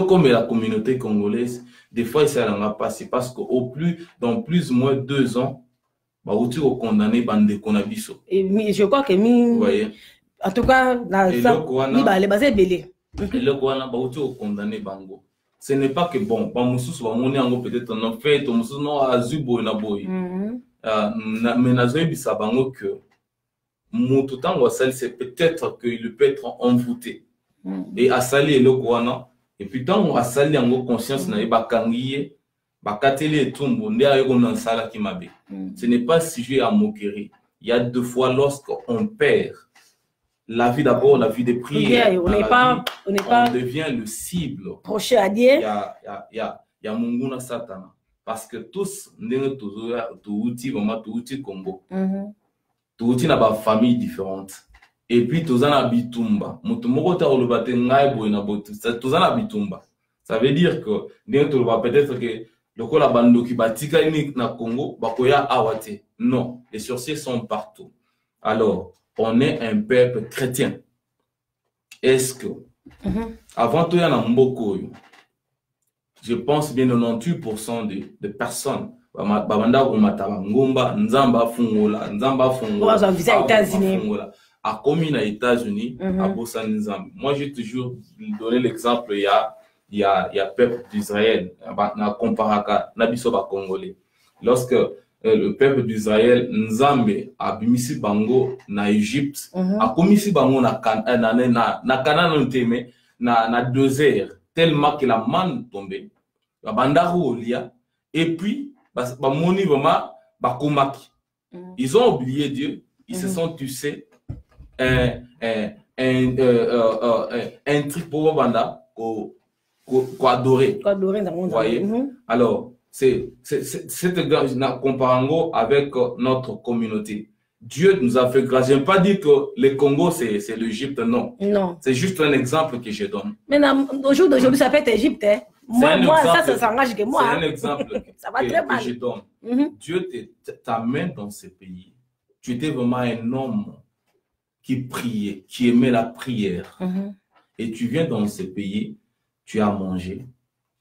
comme la communauté congolaise, des fois, ça n'en a pas. C'est parce que dans plus ou moins 2 ans, bah, où tu es condamné, bande konabiso. Et je crois que vous voyez. En tout cas, les basés belé. Et là, bah, où tu es condamné, bango. Ce n'est pas que bon, peut-être en fait, non, azubo et naboy. Mais nazoï ça bango que c'est peut-être qu'il peut être envoûté. Et à sali le kouana. Et puis tant on a sali en conscience na bakangiye, bakateli et tumbo ndé ayo na sala ki mabe. Ce n'est pas sujet à moquerie. Il y a 2 fois lorsqu'on perd la vie d'abord, la vie de prière. On devient le cible. Proche à Dieu. Il y a munguna satana. Parce que tous, tout Congo. Tout na ba famille différente. Et puis tous en bitumba. Mutumoko ta olobate ngai boy na botu. Tous en bitumba. Ça veut dire que peut-être que le ko la bando ki batika ni na Congo bakoya awate. Non, les sorciers sont partout. Alors, on est un peuple chrétien. Est-ce que avant tout y en a mboko, je pense bien 98% de personnes babanda komataba ngomba nzamba fungola États-Unis a commis aux États-Unis à Bossa Nzamba. Moi j'ai toujours donné l'exemple il y a peuple d'Israël na comparaka na biso ba congolais. Lorsque le peuple d'Israël Nzambe a bimisi bango na Égypte a commis bango na Canaan na désert tellement que la manne tombée banda olia et puis ils ont oublié Dieu, ils se sont tués un truc pour banda qu'on adorer. Vous voyez? Alors, c'est comparant avec notre communauté. Dieu nous a fait grâce. Je n'aime pas dire que le Congo, c'est l'Égypte, non. Non. C'est juste un exemple que je donne. Mais au jour d'aujourd'hui, ça peut être Égypte. Hein? Moi, ça s'engage que moi. C'est un exemple ça va très mal. Que je donne. Dieu t'amène dans ce pays. Tu étais vraiment un homme qui priait, qui aimait la prière. Et tu viens dans ce pays, tu as mangé.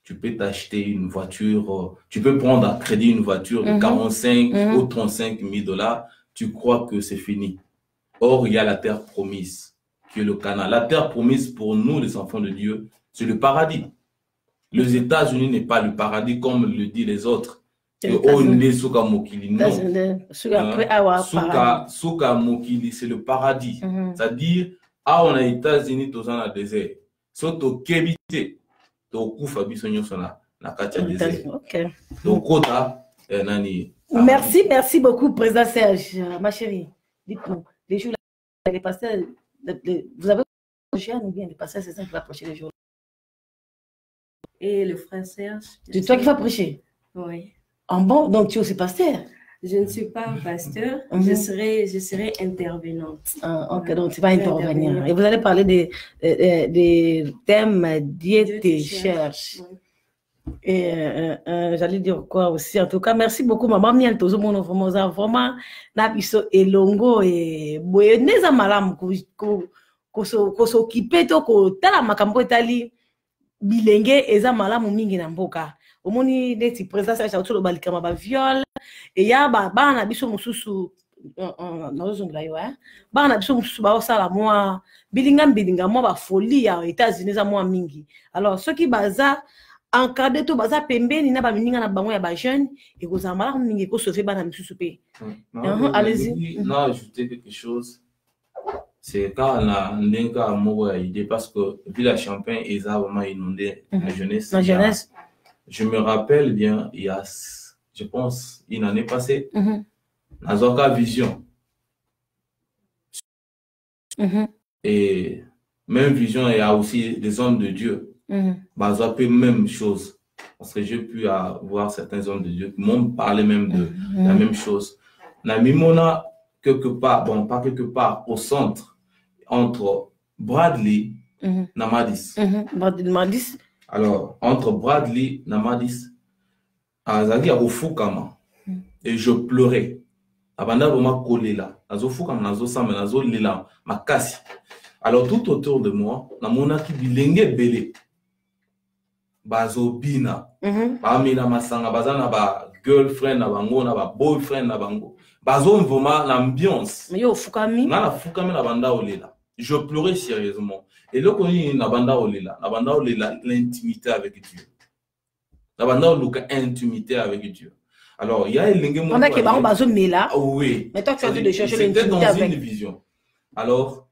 Tu peux t'acheter une voiture, tu peux prendre à crédit une voiture de 45 ou 35 000 $. Tu crois que c'est fini. Or, il y a la terre promise, qui est le Canaan. La terre promise pour nous, les enfants de Dieu, c'est le paradis. Les États-Unis n'est pas le paradis comme le disent les autres. Suka Mokili, non. Suka Mokili, c'est le paradis. C'est-à-dire, on a les États-Unis, tous en désert. Soto Kebite, Tokufa Bisonyo na Katia désert. Donc, Nani. Merci beaucoup, Président Serge. Ma chérie, dites-nous, les jours, les pasteurs, vous avez approché ou bien les pasteurs, c'est ça qui va approcher les jours? Et le frère Serge. C'est toi qui vas prêcher? Oui. En bon, donc tu es aussi pasteur? Je ne suis pas pasteur, je serai intervenante. Ok, donc tu vas intervenir. Et vous allez parler des thèmes Dieu te cherche. Et j'allais dire quoi aussi, en tout cas, merci beaucoup, maman. Vraiment, Nabiso Elongo et Boyeneza Malam, ko s'occuper to ko tala makambo etali bilenge eza malamu mingi na mboka. Omoni neti président ça cha tolo balikama ba viol et ya bana biso mususu na zongla yo bana biso mususu ba osala moi bilinga moi ba folie ya États-Unis za moi mingi. Alors ceux qui baza encadré to baza pembeni na ba mininga na bango ya ba jeune et ko za malamu mingi ko sauver bana mususu pe. Allez-y. Non, ajouter quelque chose. C'est quand on a un idée parce que Ville Champagne est vraiment inondé la jeunesse. La jeunesse. Je me rappelle bien, il y a, je pense, une année passée, Nazoka Vision. Et même Vision, il y a aussi des hommes de Dieu. Bazoka, même chose. Parce que j'ai pu avoir certains hommes de Dieu qui m'ont parlé même de la même chose. Namimona, quelque part, bon, pas quelque part, au centre, entre Bradley et Namadis. Namadis. Alors, entre Bradley et Namadis, Azadi a Fukama. Et je pleurais. abanda vraiment kolela nazofuka nazosamba nazolela makasi. Alors tout autour de moi namonaki bilenge belé bazobina bamina masanga bazana ba girlfriend na bango na ba boyfriend na bango bazo vraiment l'ambiance mais yo fukami na fukami na banda olela. Je pleurais sérieusement et là koni na banda olela l'intimité avec Dieu. Na banda oluka intimité avec Dieu. Alors il y a elenge mo on a que ba bazo mela. Oui. Mais toi tu as envie de chercher l'intimité avec avec une vision. Alors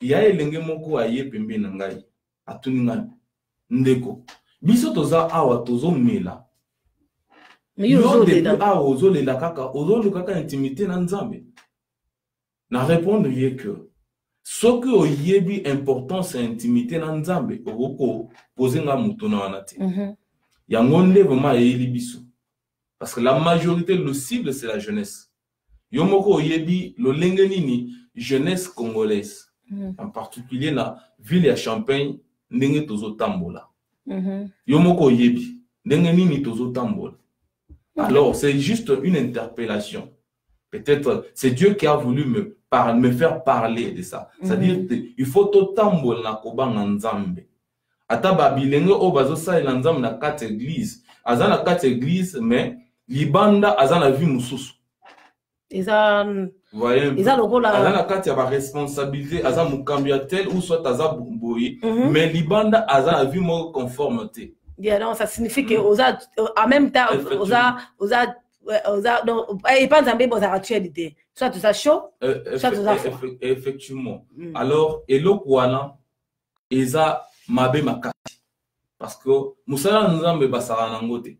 il y a elenge moko aye pembe na ngai atuninga ndeko biso toza awa tozo mela. Mais yo ozolela kaka ozoluka intimité na Nzambe. Na répondre que ce que oyebi importance intimité na Nzambe oko poser nga mutu na wana te. Yango nde vraiment eyeli biso. Parce que la majorité le cible c'est la jeunesse. Yo moko oyebi lo lenge nini jeunesse congolaise. En particulier na ville ya Champagne ndenge tozo tambola. Yo moko oyebi ndenge nini tozo tambola. Alors c'est juste une interpellation. Peut-être c'est Dieu qui a voulu me faire parler de ça. C'est-à-dire il faut tout tambola na kobanga Nzambe. Ata babilenge o bazo sa na Nzambe na quatre églises. Aza na quatre églises mais libanda aza na vie mususu. Eza lokola aza na kati ya ba responsabilité aza mukambiatel ou soit aza boye mais libanda aza na vie mo conformité. Non, ça signifie que en même temps et pas Nzambe boza actualité. Soit tu as chaud, soit tu as froid. Effectivement. Alors eloko wana eza mabe makati parce que musala Nzambe basara na ngote.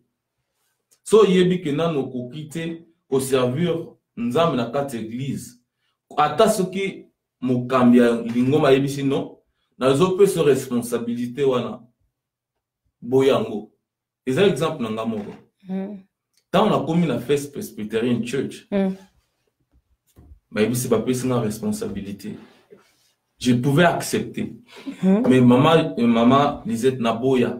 So yebi ke nano kokite au servir Nzambe na kati église. Ata soki mukambia lingoma yebisi no nazo pe so responsabilité wana boyango. Eza exemple nanga moko. Tant on a commis la First Presbyterian Church. Bah yebisi ba pe sina responsabilité. Je pouvais accepter. Mais maman disait Naboya.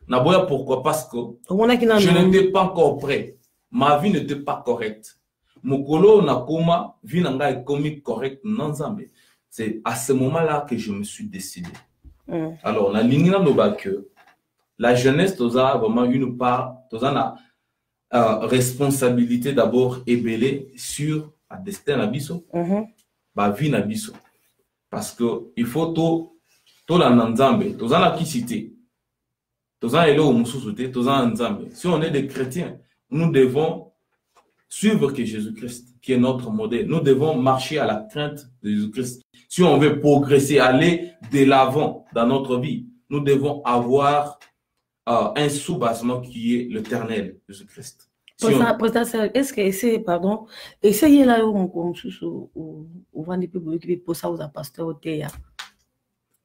Naboya pourquoi? Parce que je n'étais pas encore prêt. Ma vie n'était pas correcte. Mokolo nakoma vie nanga est commis correct non Nzambe. C'est à ce moment-là que je me suis décidé. Alors on a ligné que la jeunesse toza vraiment une part toza na responsabilité d'abord ébélée sur la destin nabiso. Ba vie nabiso. Parce que il faut to la Nzambe, toza na kisité. Toza elo mususuté, toza Nzambe. Si on est des chrétiens, nous devons suivre que Jésus-Christ, qui est notre modèle. Nous devons marcher à la crainte de Jésus-Christ. Si on veut progresser, aller de l'avant dans notre vie, nous devons avoir un sous-bassement qui est l'éternel Jésus-Christ. Si est-ce que c'est, pardon, essayez là où on va pour ça aux pasteurs au théâ.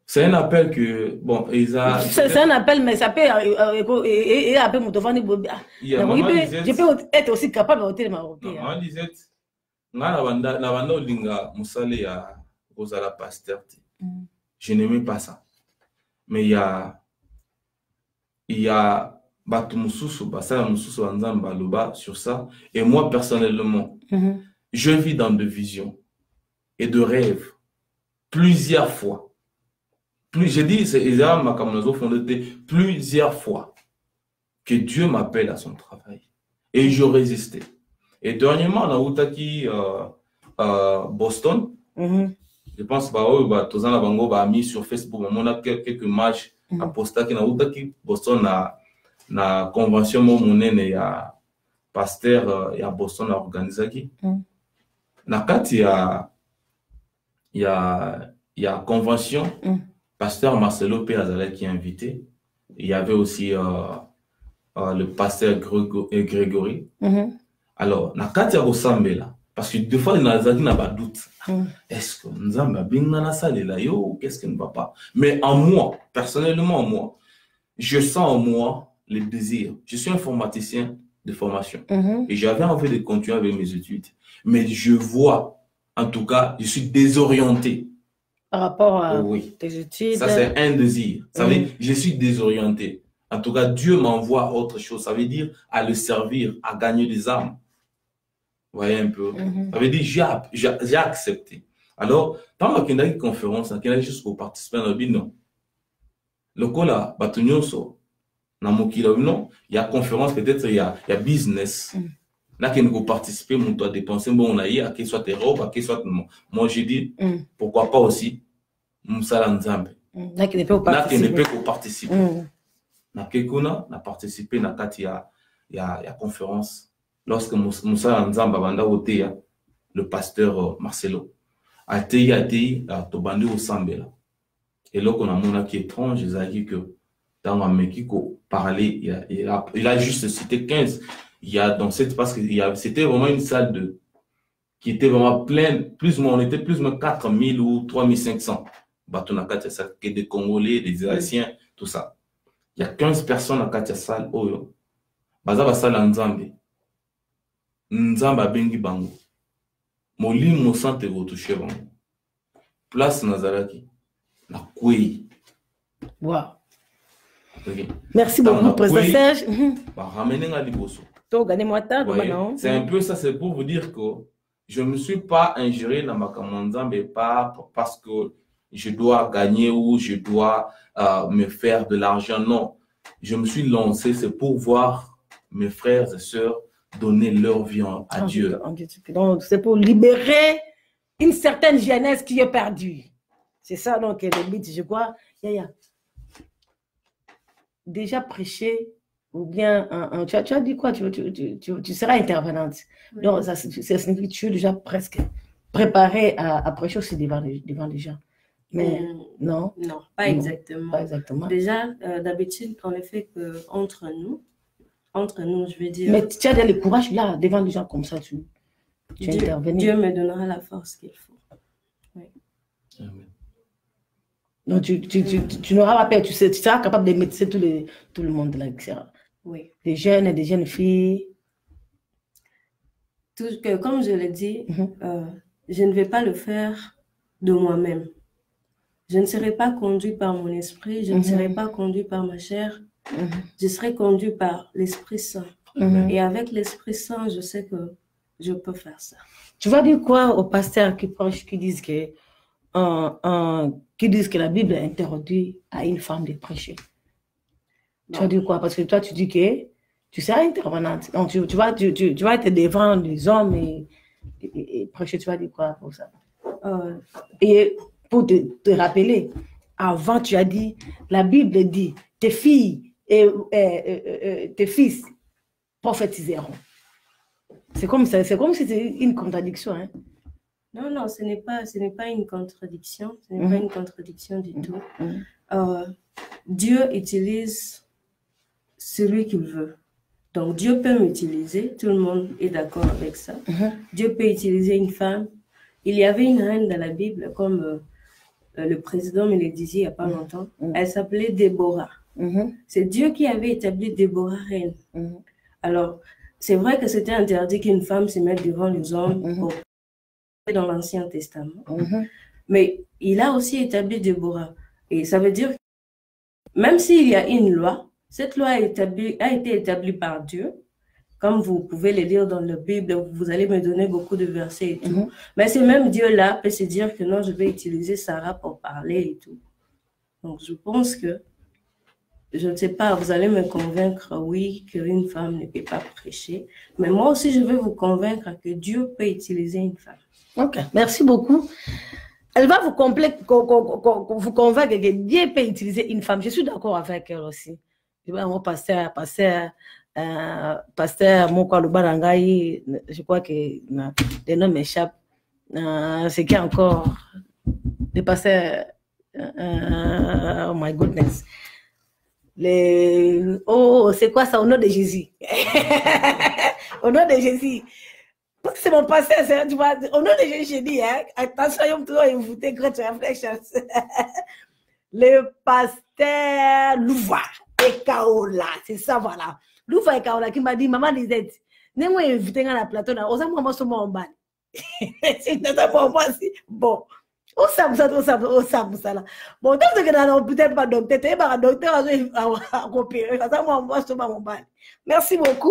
C'est un appel que, bon, c'est un appel, mais ça peut, et après, je peux être aussi capable de voter ma voté. Maman disait, na linga musale ya Rosala pasteur. Je n'aimais pas ça. Mais il y a Batu Mususu, Basala Mususu Anzamba Loba sur ça. Et moi, personnellement, je vis dans de visions et de rêves plusieurs fois. J'ai dit, c'est plusieurs fois que Dieu m'appelle à son travail. Et je résistais. Et dernièrement, on a outaki Boston. Je pense que Tozana Bango a mis sur Facebook, on a quelques matchs à poster qui na outaki Boston na convention monene ya pasteur ya Boston a organisé qui. Na kati ya convention. Pasteur Marcelo Péazala qui est invité. Il y avait aussi le pasteur Grégory. Alors, na kati ya Rosambela, parce que des fois, il y a des doutes. Est-ce que Nzamba binga na salela yo, qu'est-ce qui ne va pas? Mais en moi, personnellement en moi, je sens en moi le désir. Je suis informaticien de formation. Et j'avais envie de continuer avec mes études. Mais je vois, en tout cas, je suis désorienté. Par rapport à tes études. Ça, c'est un désir. Ça veut dire, je suis désorienté. En tout cas, Dieu m'envoie autre chose. Ça veut dire à le servir, à gagner des âmes. Vous voyez un peu. Ça veut dire, j'ai accepté. Alors, tant qu'il y a une conférence, il y a juste pour participer dans le but, non. Le cas là, il y a conférence, peut-être il y a business. Là, qui ne participer, on doit dépenser, bon, on a eu, à qu'il soit tes robes, à qu'il soit. Moi, j'ai dit, pourquoi pas aussi, Moussala Nzambe. Là, qui ne peut pas participer. Na Kekuna, na participé, na Kati, il y a conférence. Lorsque Moussala Nzambe, le pasteur Marcelo, a été tobandé au Sambela. Et là, on a mon qui est étrange, ils ont dit que dans la Mexico, parler, il a juste cité 15. Il y a dans cette, parce que c'était vraiment une salle qui était vraiment pleine, plus ou moins, on était plus ou moins 4000 ou 3500. Batonakati, ça, que des Congolais, des Haïtiens, tout ça. Il y a 15 personnes à Katia salle, Oyo. Bazaba salle Nzambe. Nzamba bengi bango. Moli mosante touché bango. Place Nazaraki. Na Kouei. Wow. Merci beaucoup, Président Serge. C'est un peu ça, c'est pour vous dire que je ne me suis pas ingéré dans ma commande, mais pas parce que je dois gagner ou je dois me faire de l'argent. Non, je me suis lancé, c'est pour voir mes frères et sœurs donner leur vie à Dieu. Donc, c'est pour libérer une certaine jeunesse qui est perdue. C'est ça, donc, le but, je crois. Déjà prêché, ou bien tu as dit quoi, tu seras intervenante. Oui. Donc, ça signifie que tu es déjà presque préparé à prêcher aussi devant les gens. Mais non. Non, pas exactement. Pas exactement. Déjà, d'habitude, on le fait entre nous, je veux dire. Mais tu as le courage là, devant les gens comme ça, tu intervenir. Dieu me donnera la force qu'il faut. Oui. Amen. Donc, tu n'auras pas peur, tu seras capable de médeciner tout le monde là, etc. Oui. Des jeunes et des jeunes filles. Comme je l'ai dit, je ne vais pas le faire de moi-même. Je ne serai pas conduit par mon esprit, je ne serai pas conduit par ma chair, je serai conduit par l'Esprit Saint. Et avec l'Esprit Saint, je sais que je peux faire ça. Tu vas dire quoi aux pasteurs qui disent que la Bible interdit à une femme de prêcher? Tu vas dire quoi? Parce que toi, tu dis que tu seras intervenante. Donc, tu vas être devant les hommes et prêcher. Tu vas dire quoi pour ça? Et pour te rappeler, avant, tu as dit, la Bible dit, tes filles et tes fils prophétiseront. C'est comme si c'était une contradiction, hein? Non, ce n'est pas une contradiction. Ce n'est pas une contradiction du tout. Dieu utilise celui qu'il veut. Donc, Dieu peut m'utiliser. Tout le monde est d'accord avec ça. Dieu peut utiliser une femme. Il y avait une reine dans la Bible, comme le président me le disait il n'y a pas longtemps. Elle s'appelait Déborah. C'est Dieu qui avait établi Déborah reine. Alors, c'est vrai que c'était interdit qu'une femme se mette devant les hommes dans l'Ancien Testament. Mais il a aussi établi Déborah. Et ça veut dire que même s'il y a une loi, cette loi a été établie par Dieu. Comme vous pouvez le lire dans la Bible, vous allez me donner beaucoup de versets et tout. Mais ce même Dieu-là peut se dire que non, je vais utiliser Sarah pour parler et tout. Donc, je pense que, je ne sais pas, vous allez me convaincre, oui, qu'une femme ne peut pas prêcher. Mais moi aussi, je vais vous convaincre que Dieu peut utiliser une femme. Ok, merci beaucoup. Elle va vous convaincre que Dieu peut utiliser une femme. Je suis d'accord avec elle aussi. Mon pasteur Mokwa Lubarangaï, je crois que les noms m'échappent. C'est qui encore le pasteur, oh my goodness. C'est quoi ça, au nom de Jésus? Au nom de Jésus. C'est mon pasteur, tu vois, au nom de Jésus, j'ai dit, hein, attention, il y a toujours invité Great Reflections. Le pasteur Louva et Kaola, c'est ça, voilà. Louva et Kaola qui m'a dit, maman Lisette, ne moi invité dans la plateau, on s'en moi sur mon ban. C'est pour moi aussi. Bon. On sait ça là. Bon, tant que dans peut-être pas docteur, tu es pas docteur à coopérer. Ça moi sur mon ban. Merci beaucoup.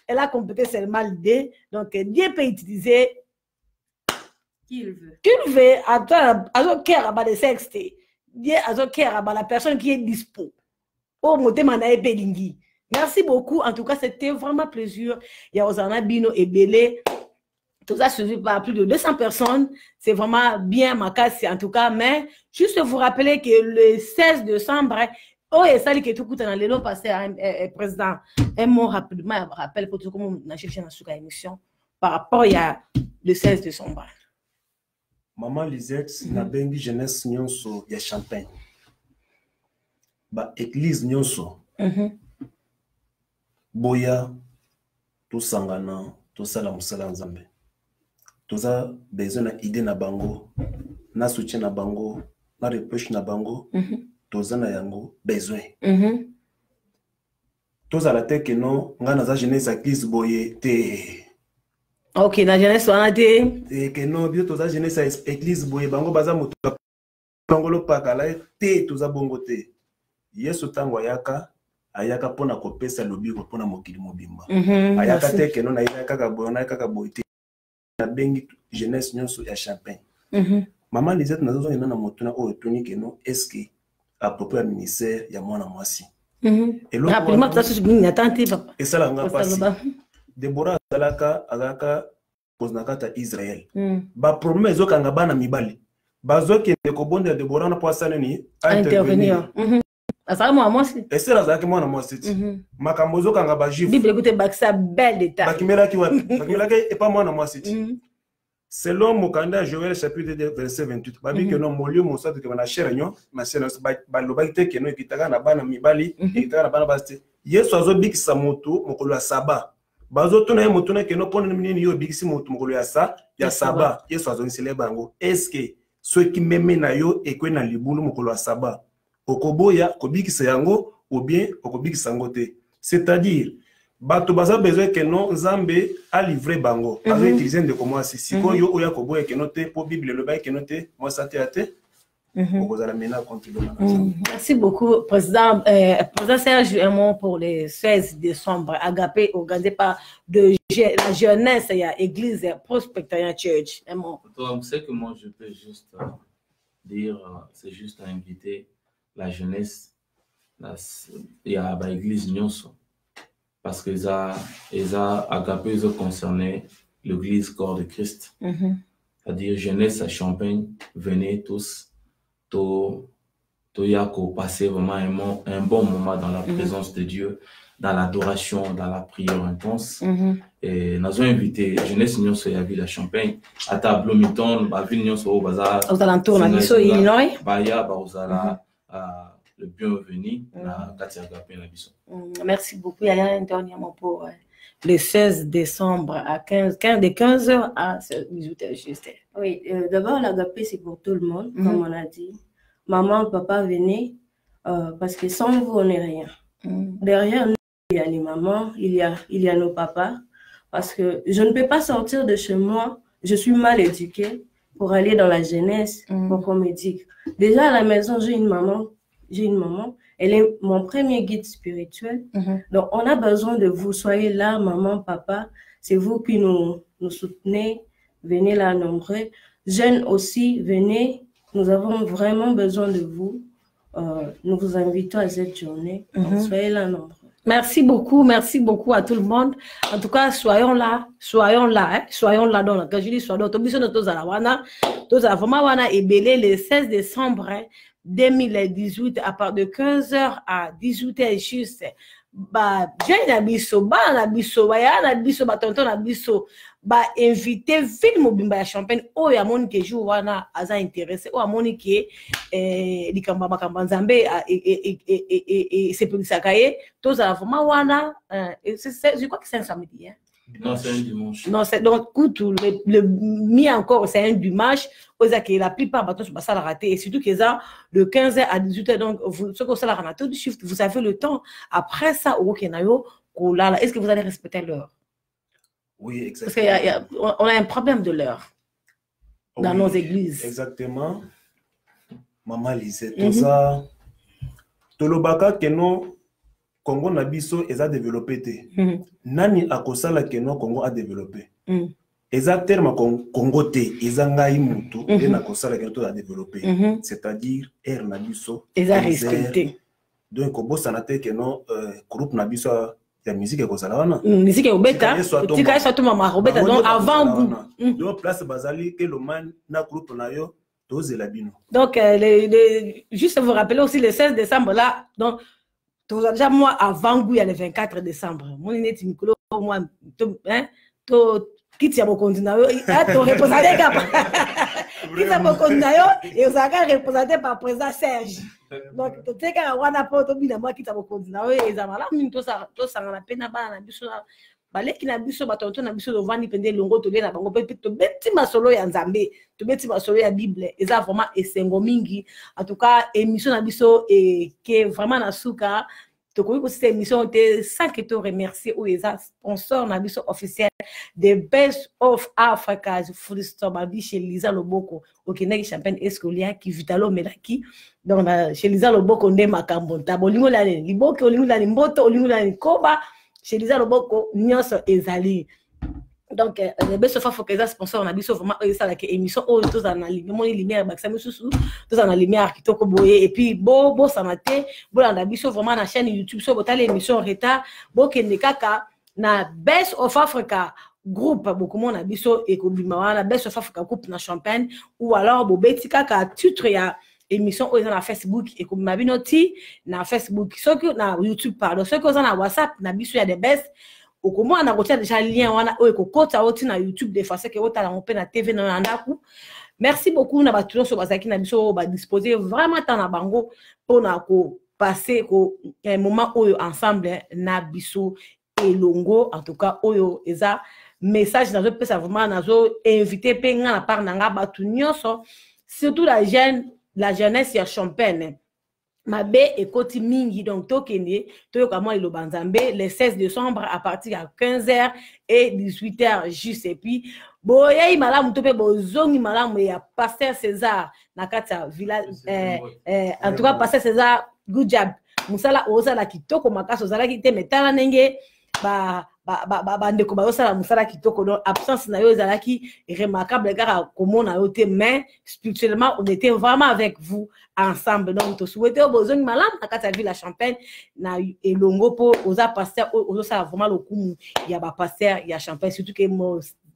elle a complété seulement le D. Donc, Dieu peut utiliser Qu'il veut. qu'il veut, à toi, de sexe, Dieu, à la personne qui est dispo. Oh, merci beaucoup. En tout cas, c'était vraiment plaisir. Il y a Osana Bino et Belé. Tout ça suivi par plus de 200 personnes. C'est vraiment bien, ma casse, en tout cas. Mais juste vous rappeler que le 16 décembre, oh, et ça, que tout coûte dans les lots passé à un président. Un mot rapidement, rappel pour tout le monde, on a cherché dans cette émission par rapport à le 16 décembre. Maman Lisette, na bengi jeunesse nyonso ya Champagne. Ba église nyonso. Boya, tout sangana, tout sala musala nzambe. Toza besoin na idée na bango, na soutien na bango, na reproche na bango, toza na yango besoin. Toza la tête que non, nga na jeunesse église boye te. Ok, la jeunesse on a dit. Et que non, bio toza jeunesse église boye bango baza moto pangolo pakala te toza bongo te. Yesu tango ayaka pona kopesa lobiko pona mokili mobimba. Ayaka te que non ayaka kaka boye te. Na bengi jeunesse nyonso ya Champagne. Maman Lisette nazo na motuna o toni que non est-ce que à propos du ministère ya mwana mwasi. Et l'autre rapidement ça se bien attendez papa. Et ça là nga pasi. Deborah alaka poznakata Israël. Ba problème ezokanga bana mibali. Bazoki ndeko bonde Deborah na poasana ni intervenir. Asa moi aussi. Et c'est là que moi na moi c'est. Makambo ezokanga ba juif. Bible écoutez baksa bel détail. Bakimela ki wapi? Bakimela ki et pas moi na moi c'est. Selon Mokanda Joël chapitre 2 verset 28. Babi que non molio mosato que na cherenyo, ma sena ba lobaki que non ekitaka na bana mibali, ekitaka na bana basti. Yesu azobikisa moto mokolo ya saba. Bazo tuna ye moto na que non pona nini yo bikisi moto mokolo ya saba. Yesu azonisele bango. Est-ce que ceux qui meme na yo ekwe na libulu mokolo ya saba okoboya kobikisa yango ou bien okobikisa yango te. C'est-à-dire bato baza besoin que non Nzambe a livré bango avec utiliser de comment si siko yo oya koboya que non te pour Bible le bail que non te moi ça te ate okozala mena contre le merci beaucoup président président Serge un mot pour le 16 décembre agapé organisé par la jeunesse et l'église Presbyterian Church un mot. Vous savez que moi je peux juste dire c'est juste à inviter la jeunesse et à l'église nyonso. Parce que ils ont agapé, ils ont concerné l'église corps de Christ. C'est-à-dire, jeunesse à Champagne, venez tous, passer vraiment un bon moment dans la présence de Dieu, dans l'adoration, dans la prière intense. Et nous avons invité la jeunesse nous sur la ville de Champagne, à Bloomington, la ville nous sur au bazar. Aux alentours, de Illinois. Le bienvenu à Katia Agapé na biso. Merci beaucoup. Il y a un dernier mot pour le 16 décembre à 15h à 18h juste. Oui, d'abord l'Agapé c'est pour tout le monde, comme on a dit. Maman, papa, venez, parce que sans vous on n'est rien. Derrière nous, il y a les mamans, il y a nos papas, parce que je ne peux pas sortir de chez moi, je suis mal éduquée pour aller dans la jeunesse, pour qu'on m'éduque. Déjà à la maison, j'ai une maman, elle est mon premier guide spirituel. Donc, on a besoin de vous. Soyez là, maman, papa. C'est vous qui nous soutenez. Venez là nombreux. Jeunes aussi, venez. Nous avons vraiment besoin de vous. Nous vous invitons à cette journée. Donc, soyez là nombreux. Merci beaucoup à tout le monde. En tout cas, soyons là, dans la quand je dis soyons là, et belé le 16 décembre 2018 à part de 15h à 18h juste. Ba jeune biso ba na biso ba ya na biso ba tonton na biso ba invité ville mobimba ya Champagne o ya moni ke jour wana aza intéressé o amoni ke likamba bakamba nzambe et c'est pour ça kaye tous à vraiment wana je crois que c'est un samedi hein. Non, c'est un dimanche. Non, c'est donc le mi encore c'est un dimanche. La plupart de ça la raté et surtout qu'ils ont le 15h à 18h donc ce que ça la ramato du shift vous avez le temps après ça au Kenayo est-ce que vous allez respecter l'heure? Oui, exactement. Parce qu'on a un problème de l'heure dans nos églises. Exactement. Maman Lisette, tout ça. Tolobaka que non Congo na biso eza développé te. Nani akosala keno Congo a développé. Eza terme Congo te, eza ngai mutu et na kosala keno to a développé. C'est-à-dire na biso eza respecté. Donc kobo sanate keno groupe na biso ya musique ekozala wana. Musique obeta, tika so to mama obeta donc avant vous. Donc place bazali que le man na groupe na yo doze la bino. Donc juste vous rappeler aussi le 16 décembre là, donc déjà moi avant vous il y a le 24 décembre. Mon net Mikolo moi to kiti ya bokonzi na yo to reposer kapa. Kiti ya bokonzi na yo et vous avez représenté par président Serge. Donc to teka wana po to bina moi kiti ya bokonzi na yo ezamala mingi to sangana pena bana na biso baleki na biso batonto na biso dovandi pende longo to na bango pe to beti masolo ya nzambe to beti masolo ya bible eza vraiment esengo mingi en tout cas émission na biso et que vraiment na suka to koyi ko cette émission te sans que te remercier ou les sponsors na biso officiel the best of Africa food store babi chez Lisa Loboko au Kenya champagne escolia qui vitalo melaki donc chez Lisa Loboko nde makambo ta bolingo la liboke olingo la mboto olingo la koba chez Lisa Loboko nyonso ezali. Donc le best of Africa sponsor na biso vraiment ça la émission o tous en alignement lumière baksa mususu tous en lumière kitoko boye et puis bo sanate bo na biso vraiment na chaîne YouTube so botale émission retard bo kende kaka na best of Africa groupe beaucoup mon na biso et kobima wana best of Africa groupe na Champagne ou alors bo beti kaka titre ya émission aux na Facebook et comme ma binoti na Facebook so que na YouTube pardon so que na WhatsApp na biso ya the best au comment on a retiré déjà lien wana o ekokota oti na YouTube de façon que ota na na TV na ndaku. Merci beaucoup na batulo so bazaki na biso ba disposer vraiment tant na bango pour na ko passer ko un moment oyo ensemble na biso elongo en tout cas oyo eza message na zo pesa vraiment na zo inviter penga na part na nga batu nyonso surtout la jeunesse ya Champagne. Mabe et koti mingi donc tokende toyoka moi le banzambe le 16 décembre à partir à 15h et 18h juste et puis boya imalamu tope bozongi malamu ya pasteur César na kata village en tout cas pasteur César good job musala ozala kitoko makaso zala ki te metala nenge ba ndeko ba osala musala kitoko donc absence na yo ezalaki remarquable car comment na yo te mais spirituellement on était vraiment avec vous ensemble donc to souhaiter besoin malam na kata ville la Champagne na elongo po oza pasteur osala vraiment le kumu ya ba pasteur ya Champagne surtout que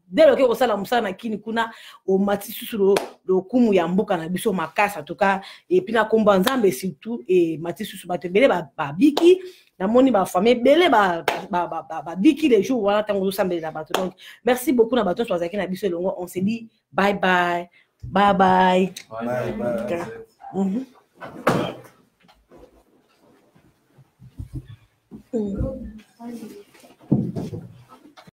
dès le que osala musala na kini kuna o matisi sur le kumu ya mboka na biso makasa en tout cas et puis na komba nzambe surtout et matisi sur batebele ba biki na moni ba famille belé ba biki les jours voilà tango zo sambela na bato donc merci beaucoup na bato soazaki na biso longo on se dit bye bye bye bye Bye bye. Okay.